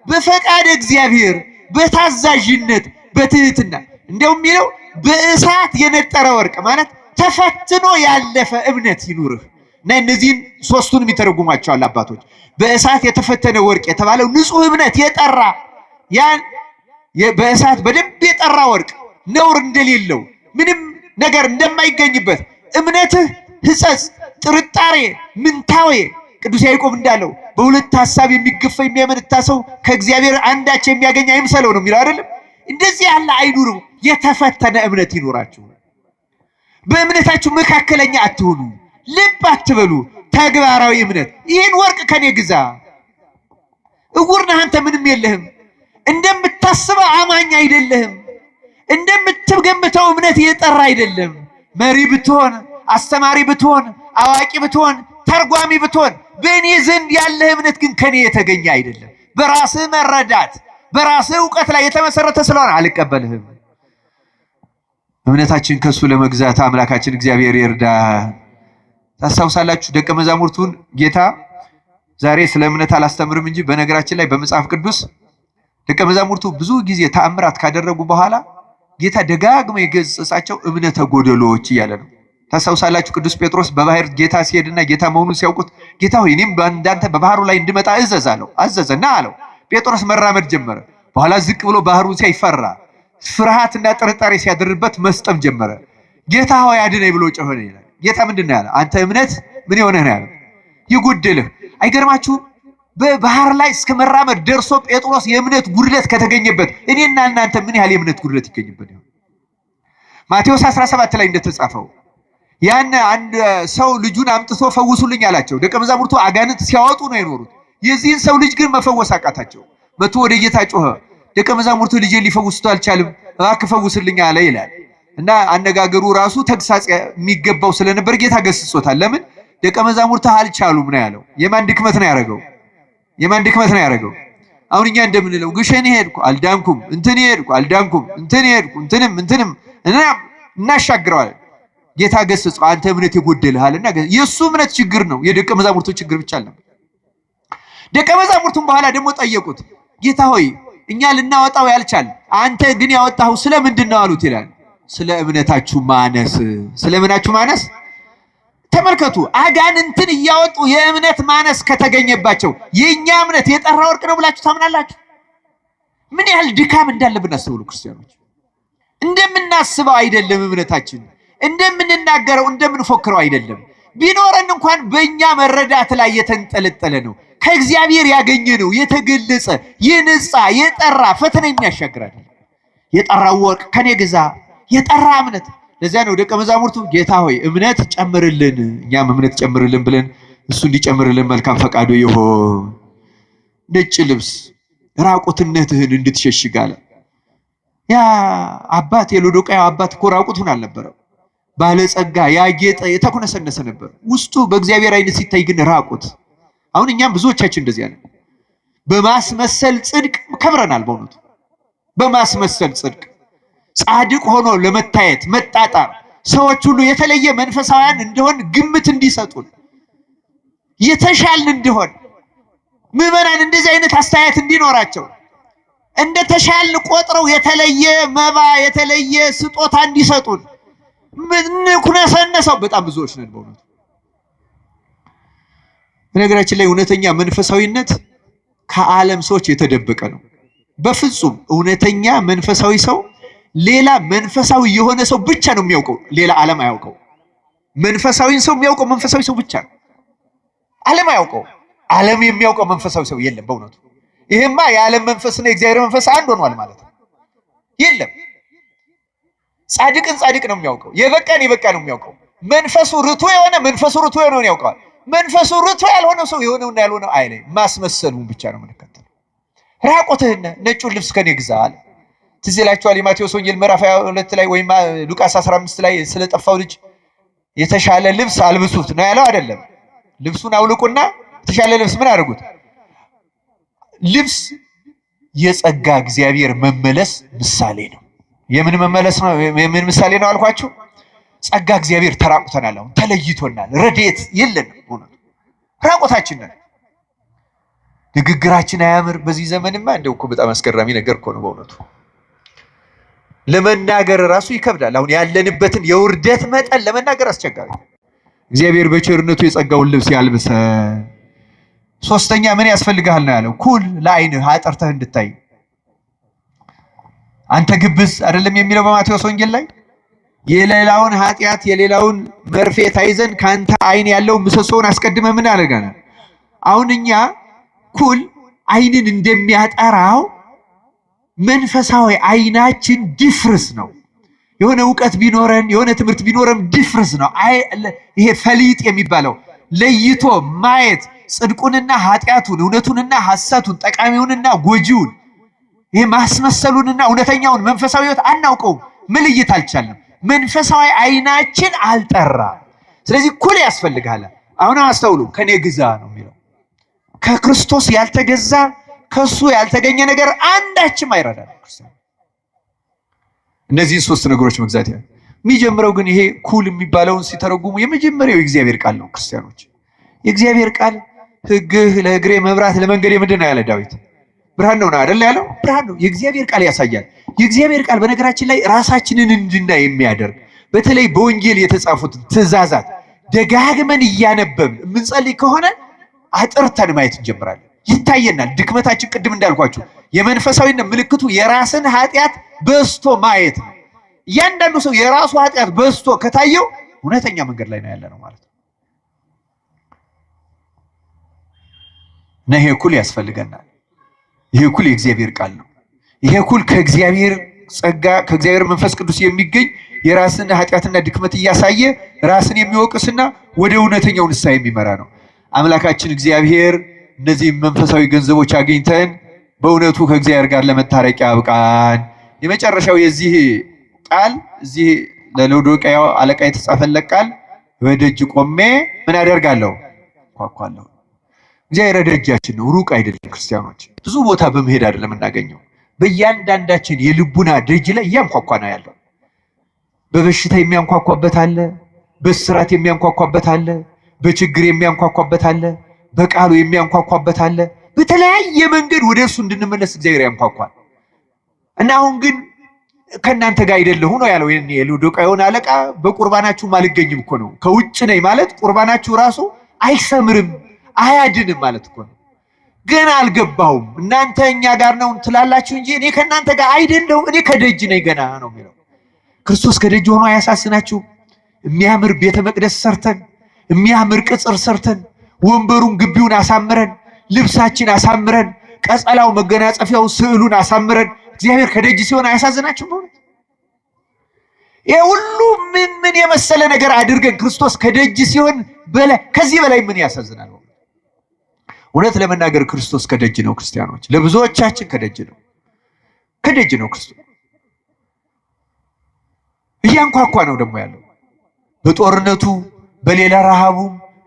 A: በፈቃድ እግዚአብሔር በታዛዥነት በትህትና። እንደውም የሚለው በእሳት የነጠረ ወርቅ ማለት ተፈትኖ ያለፈ እምነት ይኑርህ። እና እነዚህን ሶስቱን የሚተረጉሟቸዋል አባቶች። በእሳት የተፈተነ ወርቅ የተባለው ንጹህ እምነት የጠራ ያን በእሳት በደንብ የጠራ ወርቅ ነውር እንደሌለው ምንም ነገር እንደማይገኝበት እምነትህ ሕጸጽ፣ ጥርጣሬ፣ ምንታዌ ቅዱስ ያዕቆብ እንዳለው በሁለት ሐሳብ የሚገፋ የሚያመነታ ሰው ከእግዚአብሔር አንዳች የሚያገኝ አይምሰለው ነው የሚለው አይደለም። እንደዚህ ያለ አይኑር። የተፈተነ እምነት ይኖራችሁ። በእምነታችሁ መካከለኛ አትሆኑ፣ ልብ አትበሉ። ተግባራዊ እምነት። ይህን ወርቅ ከኔ ግዛ። እውር ነህ አንተ፣ ምንም የለህም። እንደምታስበው አማኝ አይደለህም። እንደምትገምተው እምነት የጠራ አይደለም። መሪ ብትሆን፣ አስተማሪ ብትሆን፣ አዋቂ ብትሆን፣ ተርጓሚ ብትሆን፣ በእኔ ዘንድ ያለህ እምነት ግን ከኔ የተገኘ አይደለም። በራስህ መረዳት፣ በራስህ ዕውቀት ላይ የተመሰረተ ስለሆነ አልቀበልህም። እምነታችን ከሱ ለመግዛት አምላካችን እግዚአብሔር ይርዳ። ታስታውሳላችሁ ደቀ መዛሙርቱን ጌታ ዛሬ ስለ እምነት አላስተምርም እንጂ በነገራችን ላይ በመጽሐፍ ቅዱስ ደቀ መዛሙርቱ ብዙ ጊዜ ተአምራት ካደረጉ በኋላ ጌታ ደጋግሞ የገሰጻቸው እምነተ ጎደሎዎች እያለ ነው። ታስታውሳላችሁ ቅዱስ ጴጥሮስ በባህር ጌታ ሲሄድና ጌታ መሆኑን ሲያውቁት ጌታ ሆይ እኔም እንዳንተ በባህሩ ላይ እንድመጣ እዘዝ አለው። አዘዘና አለው። ጴጥሮስ መራመድ ጀመረ። በኋላ ዝቅ ብሎ ባህሩን ሲያይ ፈራ። ፍርሃትና ጥርጣሬ ሲያድርበት መስጠም ጀመረ። ጌታ ሆይ አድነኝ ብሎ ጮኸ ይላል። ጌታ ምንድነው ያለው? አንተ እምነት ምን የሆነህ ነው ያለው? ይጎድልህ። አይገርማችሁ? በባህር ላይ እስከ መራመድ ደርሶ ጴጥሮስ የእምነት ጉድለት ከተገኘበት እኔና እናንተ ምን ያህል የእምነት ጉድለት ይገኝበት ይሆን? ማቴዎስ 17 ላይ እንደተጻፈው ያን አንድ ሰው ልጁን አምጥቶ ፈውሱልኝ አላቸው። ደቀ መዛሙርቱ አጋንንት ሲያወጡ ነው የኖሩት። የዚህን ሰው ልጅ ግን መፈወስ አቃታቸው። መጥቶ ወደ ጌታ ጮኸ። ደቀ መዛሙርቱ ልጄን ሊፈውሱት አልቻለም፣ እባክህ ፈውስልኝ አለ ይላል። እና አነጋገሩ ራሱ ተግሳጽ የሚገባው ስለነበር ጌታ ገስጾታል። ለምን? ደቀ መዛሙርቱ አልቻሉም ነው ያለው። የማን ድክመት ነው ያደረገው? የማን ድክመት ነው ያደረገው? አሁን እኛ እንደምንለው ግሸን ሄድኩ አልዳንኩም፣ እንትን ሄድኩ አልዳንኩም፣ እንትን ሄድኩ እንትንም እናሻግረዋል። ጌታ ገስጾ አንተ እምነት የጎደልሃልና የሱ እምነት ችግር ነው፣ የደቀ መዛሙርቱ ችግር ብቻ አለ። ደቀ መዛሙርቱም በኋላ ደግሞ ጠየቁት፣ ጌታ ሆይ እኛ ልናወጣው ያልቻል አንተ ግን ያወጣው ስለምንድን ነው አሉት ይላል። ስለ እምነታችሁ ማነስ። ስለ እምነታችሁ ማነስ። ተመልከቱ፣ አጋንንትን እያወጡ የእምነት ማነስ ከተገኘባቸው የኛ እምነት የጠራ ወርቅ ነው ብላችሁ ታምናላችሁ? ምን ያህል ድካም እንዳለብን አስቡ ክርስቲያኖች። እንደምናስበው አይደለም እምነታችን፣ እንደምንናገረው እንደምንፎክረው አይደለም። ቢኖረን እንኳን በእኛ መረዳት ላይ የተንጠለጠለ ነው። ከእግዚአብሔር ያገኘ ነው፣ የተገለጸ የነጻ የጠራ ፈተና የሚያሻግራል። የጠራው ወርቅ ከኔ ግዛ፣ የጠራ እምነት። ለዚያ ነው ደቀ መዛሙርቱ ጌታ ሆይ እምነት ጨምርልን፣ እኛም እምነት ጨምርልን ብለን እሱ እንዲጨምርልን መልካም ፈቃዱ ይሁን። ነጭ ልብስ ራቁትነትህን እንድትሸሽግ አለ። ያ አባት የሎዶቅያው አባት እኮ ራቁቱን አልነበረም። ባለጸጋ ያጌጠ የተኮነሰነሰ ነበር። ውስጡ በእግዚአብሔር አይነት ሲታይ ግን ራቁት። አሁን እኛም ብዙዎቻችን እንደዚህ አለ። በማስመሰል ጽድቅ ከብረናል። በእውነቱ በማስመሰል ጽድቅ ጻድቅ ሆኖ ለመታየት መጣጣር፣ ሰዎች ሁሉ የተለየ መንፈሳውያን እንደሆን ግምት እንዲሰጡን፣ የተሻልን እንደሆን ምዕመናን እንደዚህ አይነት አስተያየት እንዲኖራቸው እንደተሻልን ቆጥረው የተለየ መባ የተለየ ስጦታ እንዲሰጡን ምን ኩነሰነሰው በጣም ብዙዎች ነን በእውነቱ። በነገራችን ላይ እውነተኛ መንፈሳዊነት ከዓለም ሰዎች የተደበቀ ነው። በፍጹም እውነተኛ መንፈሳዊ ሰው ሌላ መንፈሳዊ የሆነ ሰው ብቻ ነው የሚያውቀው፣ ሌላ ዓለም አያውቀው። መንፈሳዊን ሰው የሚያውቀው መንፈሳዊ ሰው ብቻ ነው። ዓለም አያውቀው። ዓለም የሚያውቀው መንፈሳዊ ሰው የለም በእውነቱ። ይሄማ የዓለም መንፈስና የእግዚአብሔር መንፈስ አንድ ሆኗል ማለት ነው። የለም ጻድቅን ጻድቅ ነው የሚያውቀው፣ የበቃን የበቃ ነው የሚያውቀው። መንፈሱ ርቱ የሆነ መንፈሱ ርቱ የሆነውን ያውቀዋል። መንፈሱ ርቱ ያልሆነ ሰው የሆነውና ያልሆነው አይለይም። ማስመሰሉን ብቻ ነው የምንከተለው። ራቆትህን ነጩን ልብስ ከኔ ግዛ አለ። ትዝ ይላችኋል የማቴዎስ ወንጌል ምዕራፍ 22 ላይ ወይም ሉቃስ 15 ላይ ስለጠፋው ልጅ የተሻለ ልብስ አልብሱት ነው ያለው አይደለም? ልብሱን አውልቁና የተሻለ ልብስ ምን አድርጉት? ልብስ የጸጋ እግዚአብሔር መመለስ ምሳሌ ነው። የምን መመለስ ነው? የምን ምሳሌ ነው አልኳችሁ? ጸጋ እግዚአብሔር ተራቁተናል፣ አሁን ተለይቶናል፣ ረድኤት የለንም፣ ራቆታችን ነን። ንግግራችን አያምር። በዚህ ዘመንማ እንደው እኮ በጣም አስገራሚ ነገር እኮ ነው በእውነቱ። ለመናገር ራሱ ይከብዳል። አሁን ያለንበትን የውርደት መጠን ለመናገር አስቸጋሪ። እግዚአብሔር በቸርነቱ የጸጋውን ልብስ ያልብሰ። ሶስተኛ ምን ያስፈልጋል ነው ያለው? ኩል ለዓይንህ አጥርተህ እንድታይ። አንተ ግብዝ አይደለም የሚለው በማቴዎስ ወንጌል ላይ የሌላውን ኃጢአት የሌላውን መርፌ ታይዘን ካንተ ዓይን ያለው ምሰሶውን አስቀድመ ምን አደረጋናል? አሁን እኛ ኩል ዓይንን እንደሚያጠራው መንፈሳዊ ዓይናችን ድፍርስ ነው። የሆነ ዕውቀት ቢኖረን የሆነ ትምህርት ቢኖረን ድፍርስ ነው። ይሄ ፈሊጥ የሚባለው ለይቶ ማየት ጽድቁንና ኃጢአቱን እውነቱንና ሐሰቱን ጠቃሚውንና ጎጂውን ይሄ ማስመሰሉንና እውነተኛውን መንፈሳዊ ሕይወት አናውቀው። መለየት አልቻልንም። መንፈሳዊ ዓይናችን አልጠራ። ስለዚህ ኩል ያስፈልጋል። አሁን አስተውሉ። ከኔ ግዛ ነው የሚለው። ከክርስቶስ ያልተገዛ ከሱ ያልተገኘ ነገር አንዳችም አይረዳም። እነዚህን ሶስት ነገሮች መግዛት ያለ የሚጀምረው ግን ይሄ ኩል የሚባለውን ሲተረጉሙ የመጀመሪያው የእግዚአብሔር ቃል ነው። ክርስቲያኖች የእግዚአብሔር ቃል ሕግህ ለእግሬ መብራት ለመንገዴ ምንድን ነው ያለ ዳዊት? ብርሃን ነው አይደል ያለው? ብርሃን ነው። የእግዚአብሔር ቃል ያሳያል። የእግዚአብሔር ቃል በነገራችን ላይ ራሳችንን እንድናይ የሚያደርግ በተለይ በወንጌል የተጻፉት ትእዛዛት ደጋግመን እያነበብን የምንጸልይ ከሆነ አጥርተን ማየት እንጀምራለን። ይታየናል ድክመታችን። ቅድም እንዳልኳችሁ የመንፈሳዊነት ምልክቱ የራስን ኃጢአት በስቶ ማየት ነው። እያንዳንዱ ሰው የራሱ ኃጢአት በስቶ ከታየው እውነተኛ መንገድ ላይ ነው ያለ ነው ማለት ነው። እና ይሄ ኩል ያስፈልገናል። ይሄ ኩል የእግዚአብሔር ቃል ነው። ይሄ ኩል ከእግዚአብሔር ጸጋ ከእግዚአብሔር መንፈስ ቅዱስ የሚገኝ የራስን ኃጢአትና ድክመት እያሳየ ራስን የሚወቅስና ወደ እውነተኛው ንስሐ የሚመራ ነው። አምላካችን እግዚአብሔር እነዚህ መንፈሳዊ ገንዘቦች አግኝተን በእውነቱ ከእግዚአብሔር ጋር ለመታረቅ ያብቃን። የመጨረሻው የዚህ ቃል እዚህ ለሎዶቅያ አለቃ የተጻፈለት ቃል በደጅ ቆሜ ምን አደርጋለሁ? ኳኳለሁ። እግዚአብሔር ደጃችን ነው፣ ሩቅ አይደለም። ክርስቲያኖች ብዙ ቦታ በመሄድ አይደለም እናገኘው። በእያንዳንዳችን የልቡና ደጅ ላይ እያንኳኳ ነው ያለው። በበሽታ የሚያንኳኳበት አለ፣ በስራት የሚያንኳኳበት አለ፣ በችግር የሚያንኳኳበት አለ፣ በቃሉ የሚያንኳኳበት አለ። በተለያየ መንገድ ወደ እርሱ እንድንመለስ እግዚአብሔር ያንኳኳል። እና አሁን ግን ከእናንተ ጋር አይደለሁ ነው ያለው የሎዶቅያውን አለቃ። በቁርባናችሁም አልገኝም እኮ ነው። ከውጭ ነኝ ማለት ቁርባናችሁ ራሱ አይሰምርም አያድንም ማለት እኮ ነው። ገና አልገባሁም እናንተ እኛ ጋር ነው ትላላችሁ እንጂ እኔ ከእናንተ ጋር አይደለሁም፣ እኔ ከደጅ ነኝ ገና ነው የሚለው። ክርስቶስ ከደጅ ሆኖ አያሳስናችሁ? የሚያምር ቤተ መቅደስ ሰርተን የሚያምር ቅጽር ሰርተን ወንበሩን ግቢውን አሳምረን ልብሳችን አሳምረን ቀጸላው መገናጸፊያው ስዕሉን አሳምረን እግዚአብሔር ከደጅ ሲሆን አያሳዝናችሁ? በእውነት ይሄ ሁሉ ምን የመሰለ ነገር አድርገን ክርስቶስ ከደጅ ሲሆን ከዚህ በላይ ምን ያሳዝናል? እውነት ለመናገር ክርስቶስ ከደጅ ነው። ክርስቲያኖች ለብዙዎቻችን ከደጅ ነው። ከደጅ ነው ክርስቶስ። እያንኳኳ ነው ደግሞ ያለው በጦርነቱ በሌላ ረሃቡ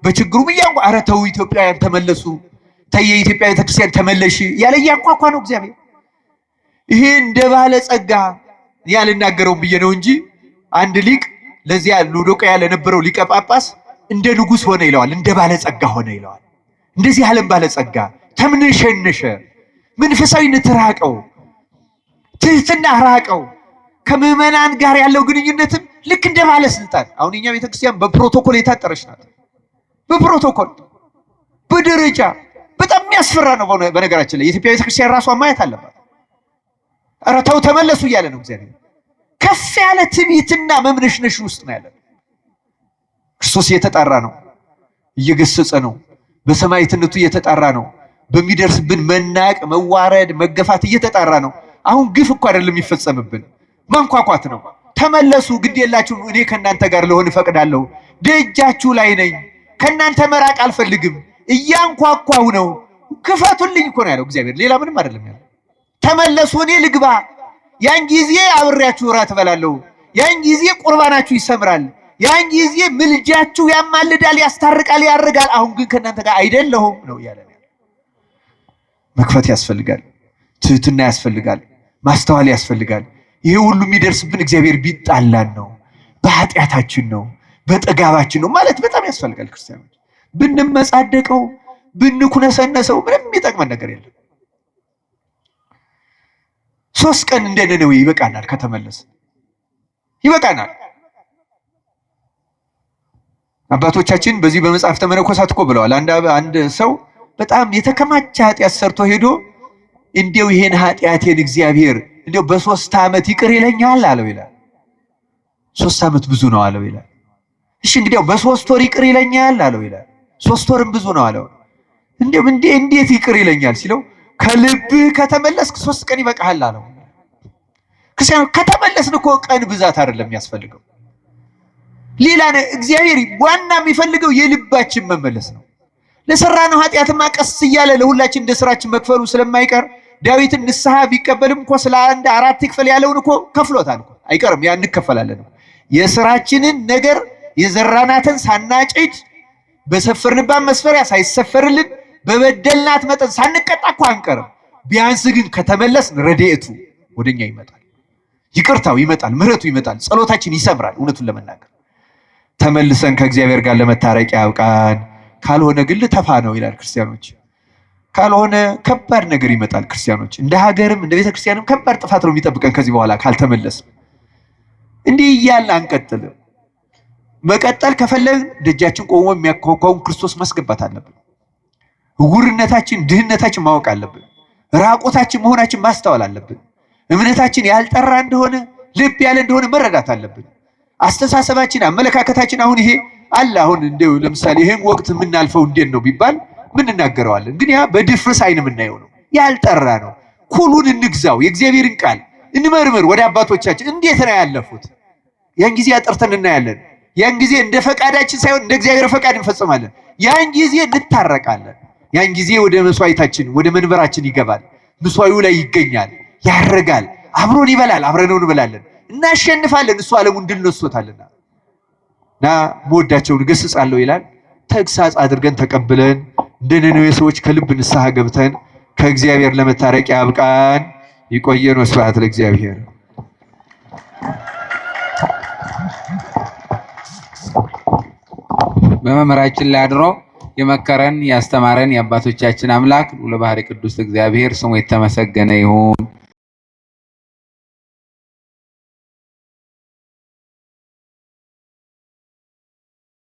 A: በችግሩም ኧረ ተው ኢትዮጵያውያን ተመለሱ፣ ተይ የኢትዮጵያ ቤተክርስቲያን ተመለሽ ያለ እያንኳኳ ነው እግዚአብሔር። ይሄ እንደ ባለ ጸጋ ያልናገረው ብዬ ነው እንጂ አንድ ሊቅ ለዚያ ሎዶቅያ ለነበረው ሊቀ ጳጳስ እንደ ንጉሥ ሆነ ይለዋል፣ እንደ ባለ ጸጋ ሆነ ይለዋል። እንደዚህ ዓለም ባለ ጸጋ ተምነሸነሸ፣ መንፈሳዊነት ራቀው፣ ትህትና ራቀው፣ ከምዕመናን ጋር ያለው ግንኙነትም ልክ እንደ ባለስልጣን። አሁን እኛ ቤተክርስቲያን በፕሮቶኮል የታጠረች ናት። በፕሮቶኮል በደረጃ በጣም የሚያስፈራ ነው። በነገራችን ላይ የኢትዮጵያ ቤተክርስቲያን ራሷ ማየት አለባት። ኧረ ተው ተመለሱ እያለ ነው እግዚአብሔር። ከፍ ያለ ትዕቢትና መምነሽነሽ ውስጥ ነው ያለ። ክርስቶስ እየተጣራ ነው፣ እየገሰጸ ነው። በሰማዕትነቱ እየተጣራ ነው፣ በሚደርስብን መናቅ፣ መዋረድ፣ መገፋት እየተጣራ ነው። አሁን ግፍ እኮ አይደለም የሚፈጸምብን፣ ማንኳኳት ነው። ተመለሱ፣ ግድ የላችሁ፣ እኔ ከእናንተ ጋር ልሆን እፈቅዳለሁ፣ ደጃችሁ ላይ ነኝ፣ ከእናንተ መራቅ አልፈልግም፣ እያንኳኳው ነው፣ ክፈቱልኝ እኮ ነው ያለው እግዚአብሔር። ሌላ ምንም አይደለም ያለው። ተመለሱ፣ እኔ ልግባ፣ ያን ጊዜ አብሬያችሁ እራት እበላለሁ፣ ያን ጊዜ ቁርባናችሁ ይሰምራል፣ ያን ጊዜ ምልጃችሁ ያማልዳል፣ ያስታርቃል፣ ያርጋል። አሁን ግን ከእናንተ ጋር አይደለሁም ነው ያለ። መክፈት ያስፈልጋል፣ ትህትና ያስፈልጋል፣ ማስተዋል ያስፈልጋል። ይሄ ሁሉ የሚደርስብን እግዚአብሔር ቢጣላን ነው፣ በኃጢአታችን ነው፣ በጥጋባችን ነው ማለት በጣም ያስፈልጋል። ክርስቲያኖች ብንመጻደቀው ብንኩነሰነሰው ምንም የሚጠቅመን ነገር የለም። 3 ቀን እንደ ነነዌ ይበቃናል፣ ከተመለስ ይበቃናል። አባቶቻችን በዚህ በመጽሐፍተ መነኮሳት እኮ ብለዋል። አንድ ሰው በጣም የተከማቸ ኃጢአት ሰርቶ ሄዶ እንዲያው ይሄን ኃጢአቴን እግዚአብሔር እንዲያው በ3 ዓመት ይቅር ይለኛል አለው ይላል። 3 ዓመት ብዙ ነው አለው ይላል። እሺ እንግዲያው በ3 ወር ይቅር ይለኛል አለው ይላል። 3 ወርም ብዙ ነው አለው። እንዲያው እንዴት ይቅር ይለኛል ሲለው ከልብህ ከተመለስክ 3 ቀን ይበቃሃል አለው። ክርስቲያን ከተመለስን እኮ ቀን ብዛት አይደለም የሚያስፈልገው። ሌላ እግዚአብሔር ዋና የሚፈልገው የልባችን መመለስ ነው። ለሰራነው ኃጢአትማ ቀስ እያለ ለሁላችን እንደ ስራችን መክፈሉ ስለማይቀር ዳዊትን ንስሐ ቢቀበልም እኮ ስለ 1/4 ይክፈል ያለውን እኮ ከፍሎታል እኮ አይቀርም። ያ እንከፈላለን። የስራችንን ነገር የዘራናትን ሳናጭድ በሰፈርንባት መስፈሪያ ሳይሰፈርልን በበደልናት መጠን ሳንቀጣ እኮ አንቀርም። ቢያንስ ግን ከተመለስን ረድኤቱ ወደኛ ይመጣል፣ ይቅርታው ይመጣል፣ ምሕረቱ ይመጣል፣ ጸሎታችን ይሰምራል። እውነቱን ለመናገር ተመልሰን ከእግዚአብሔር ጋር ለመታረቅ ያብቃን። ካልሆነ ግን ልተፋ ነው ይላል ክርስቲያኖች። ካልሆነ ከባድ ነገር ይመጣል ክርስቲያኖች። እንደ ሀገርም እንደ ቤተክርስቲያንም ከባድ ጥፋት ነው የሚጠብቀን ከዚህ በኋላ ካልተመለስ። እንዲህ እያለ አንቀጥልም። መቀጠል ከፈለግን ደጃችን ቆሞ የሚያኳኳውን ክርስቶስ ማስገባት አለብን። ዕውርነታችን፣ ድህነታችን ማወቅ አለብን። ራቆታችን መሆናችን ማስተዋል አለብን። እምነታችን ያልጠራ እንደሆነ ልብ ያለ እንደሆነ መረዳት አለብን። አስተሳሰባችን፣ አመለካከታችን አሁን ይሄ አለ። አሁን እንደው ለምሳሌ ይሄን ወቅት የምናልፈው እንዴት ነው ቢባል ምን እናገረዋለን? ግን ያ በድፍርስ አይን የምናየው ነው፣ ያልጠራ ነው። ኩሉን እንግዛው፣ የእግዚአብሔርን ቃል እንመርምር። ወደ አባቶቻችን እንዴት ነው ያለፉት? ያን ጊዜ አጥርተን እናያለን። ያን ጊዜ እንደ ፈቃዳችን ሳይሆን እንደ እግዚአብሔር ፈቃድ እንፈጽማለን። ያን ጊዜ እንታረቃለን። ያን ጊዜ ወደ መስዋዕታችን ወደ መንበራችን ይገባል። መስዋዕቱ ላይ ይገኛል፣ ያረጋል፣ አብሮን ይበላል፣ አብረነው እንበላለን፣ እናሸንፋለን። እሱ ዓለሙን ድል ነስቶታልና እና መወዳቸውን ገስጻለሁ ይላል። ተግሳጽ አድርገን ተቀብለን እንደ ነነዌ ሰዎች ከልብ ንስሐ ገብተን ከእግዚአብሔር ለመታረቅ ያብቃን። ይቆየን። ወስብሐት ለእግዚአብሔር።
B: በመምህራችን ላይ አድሮ የመከረን ያስተማረን የአባቶቻችን አምላክ ለባህሪ ቅዱስ እግዚአብሔር ስሙ የተመሰገነ ይሁን።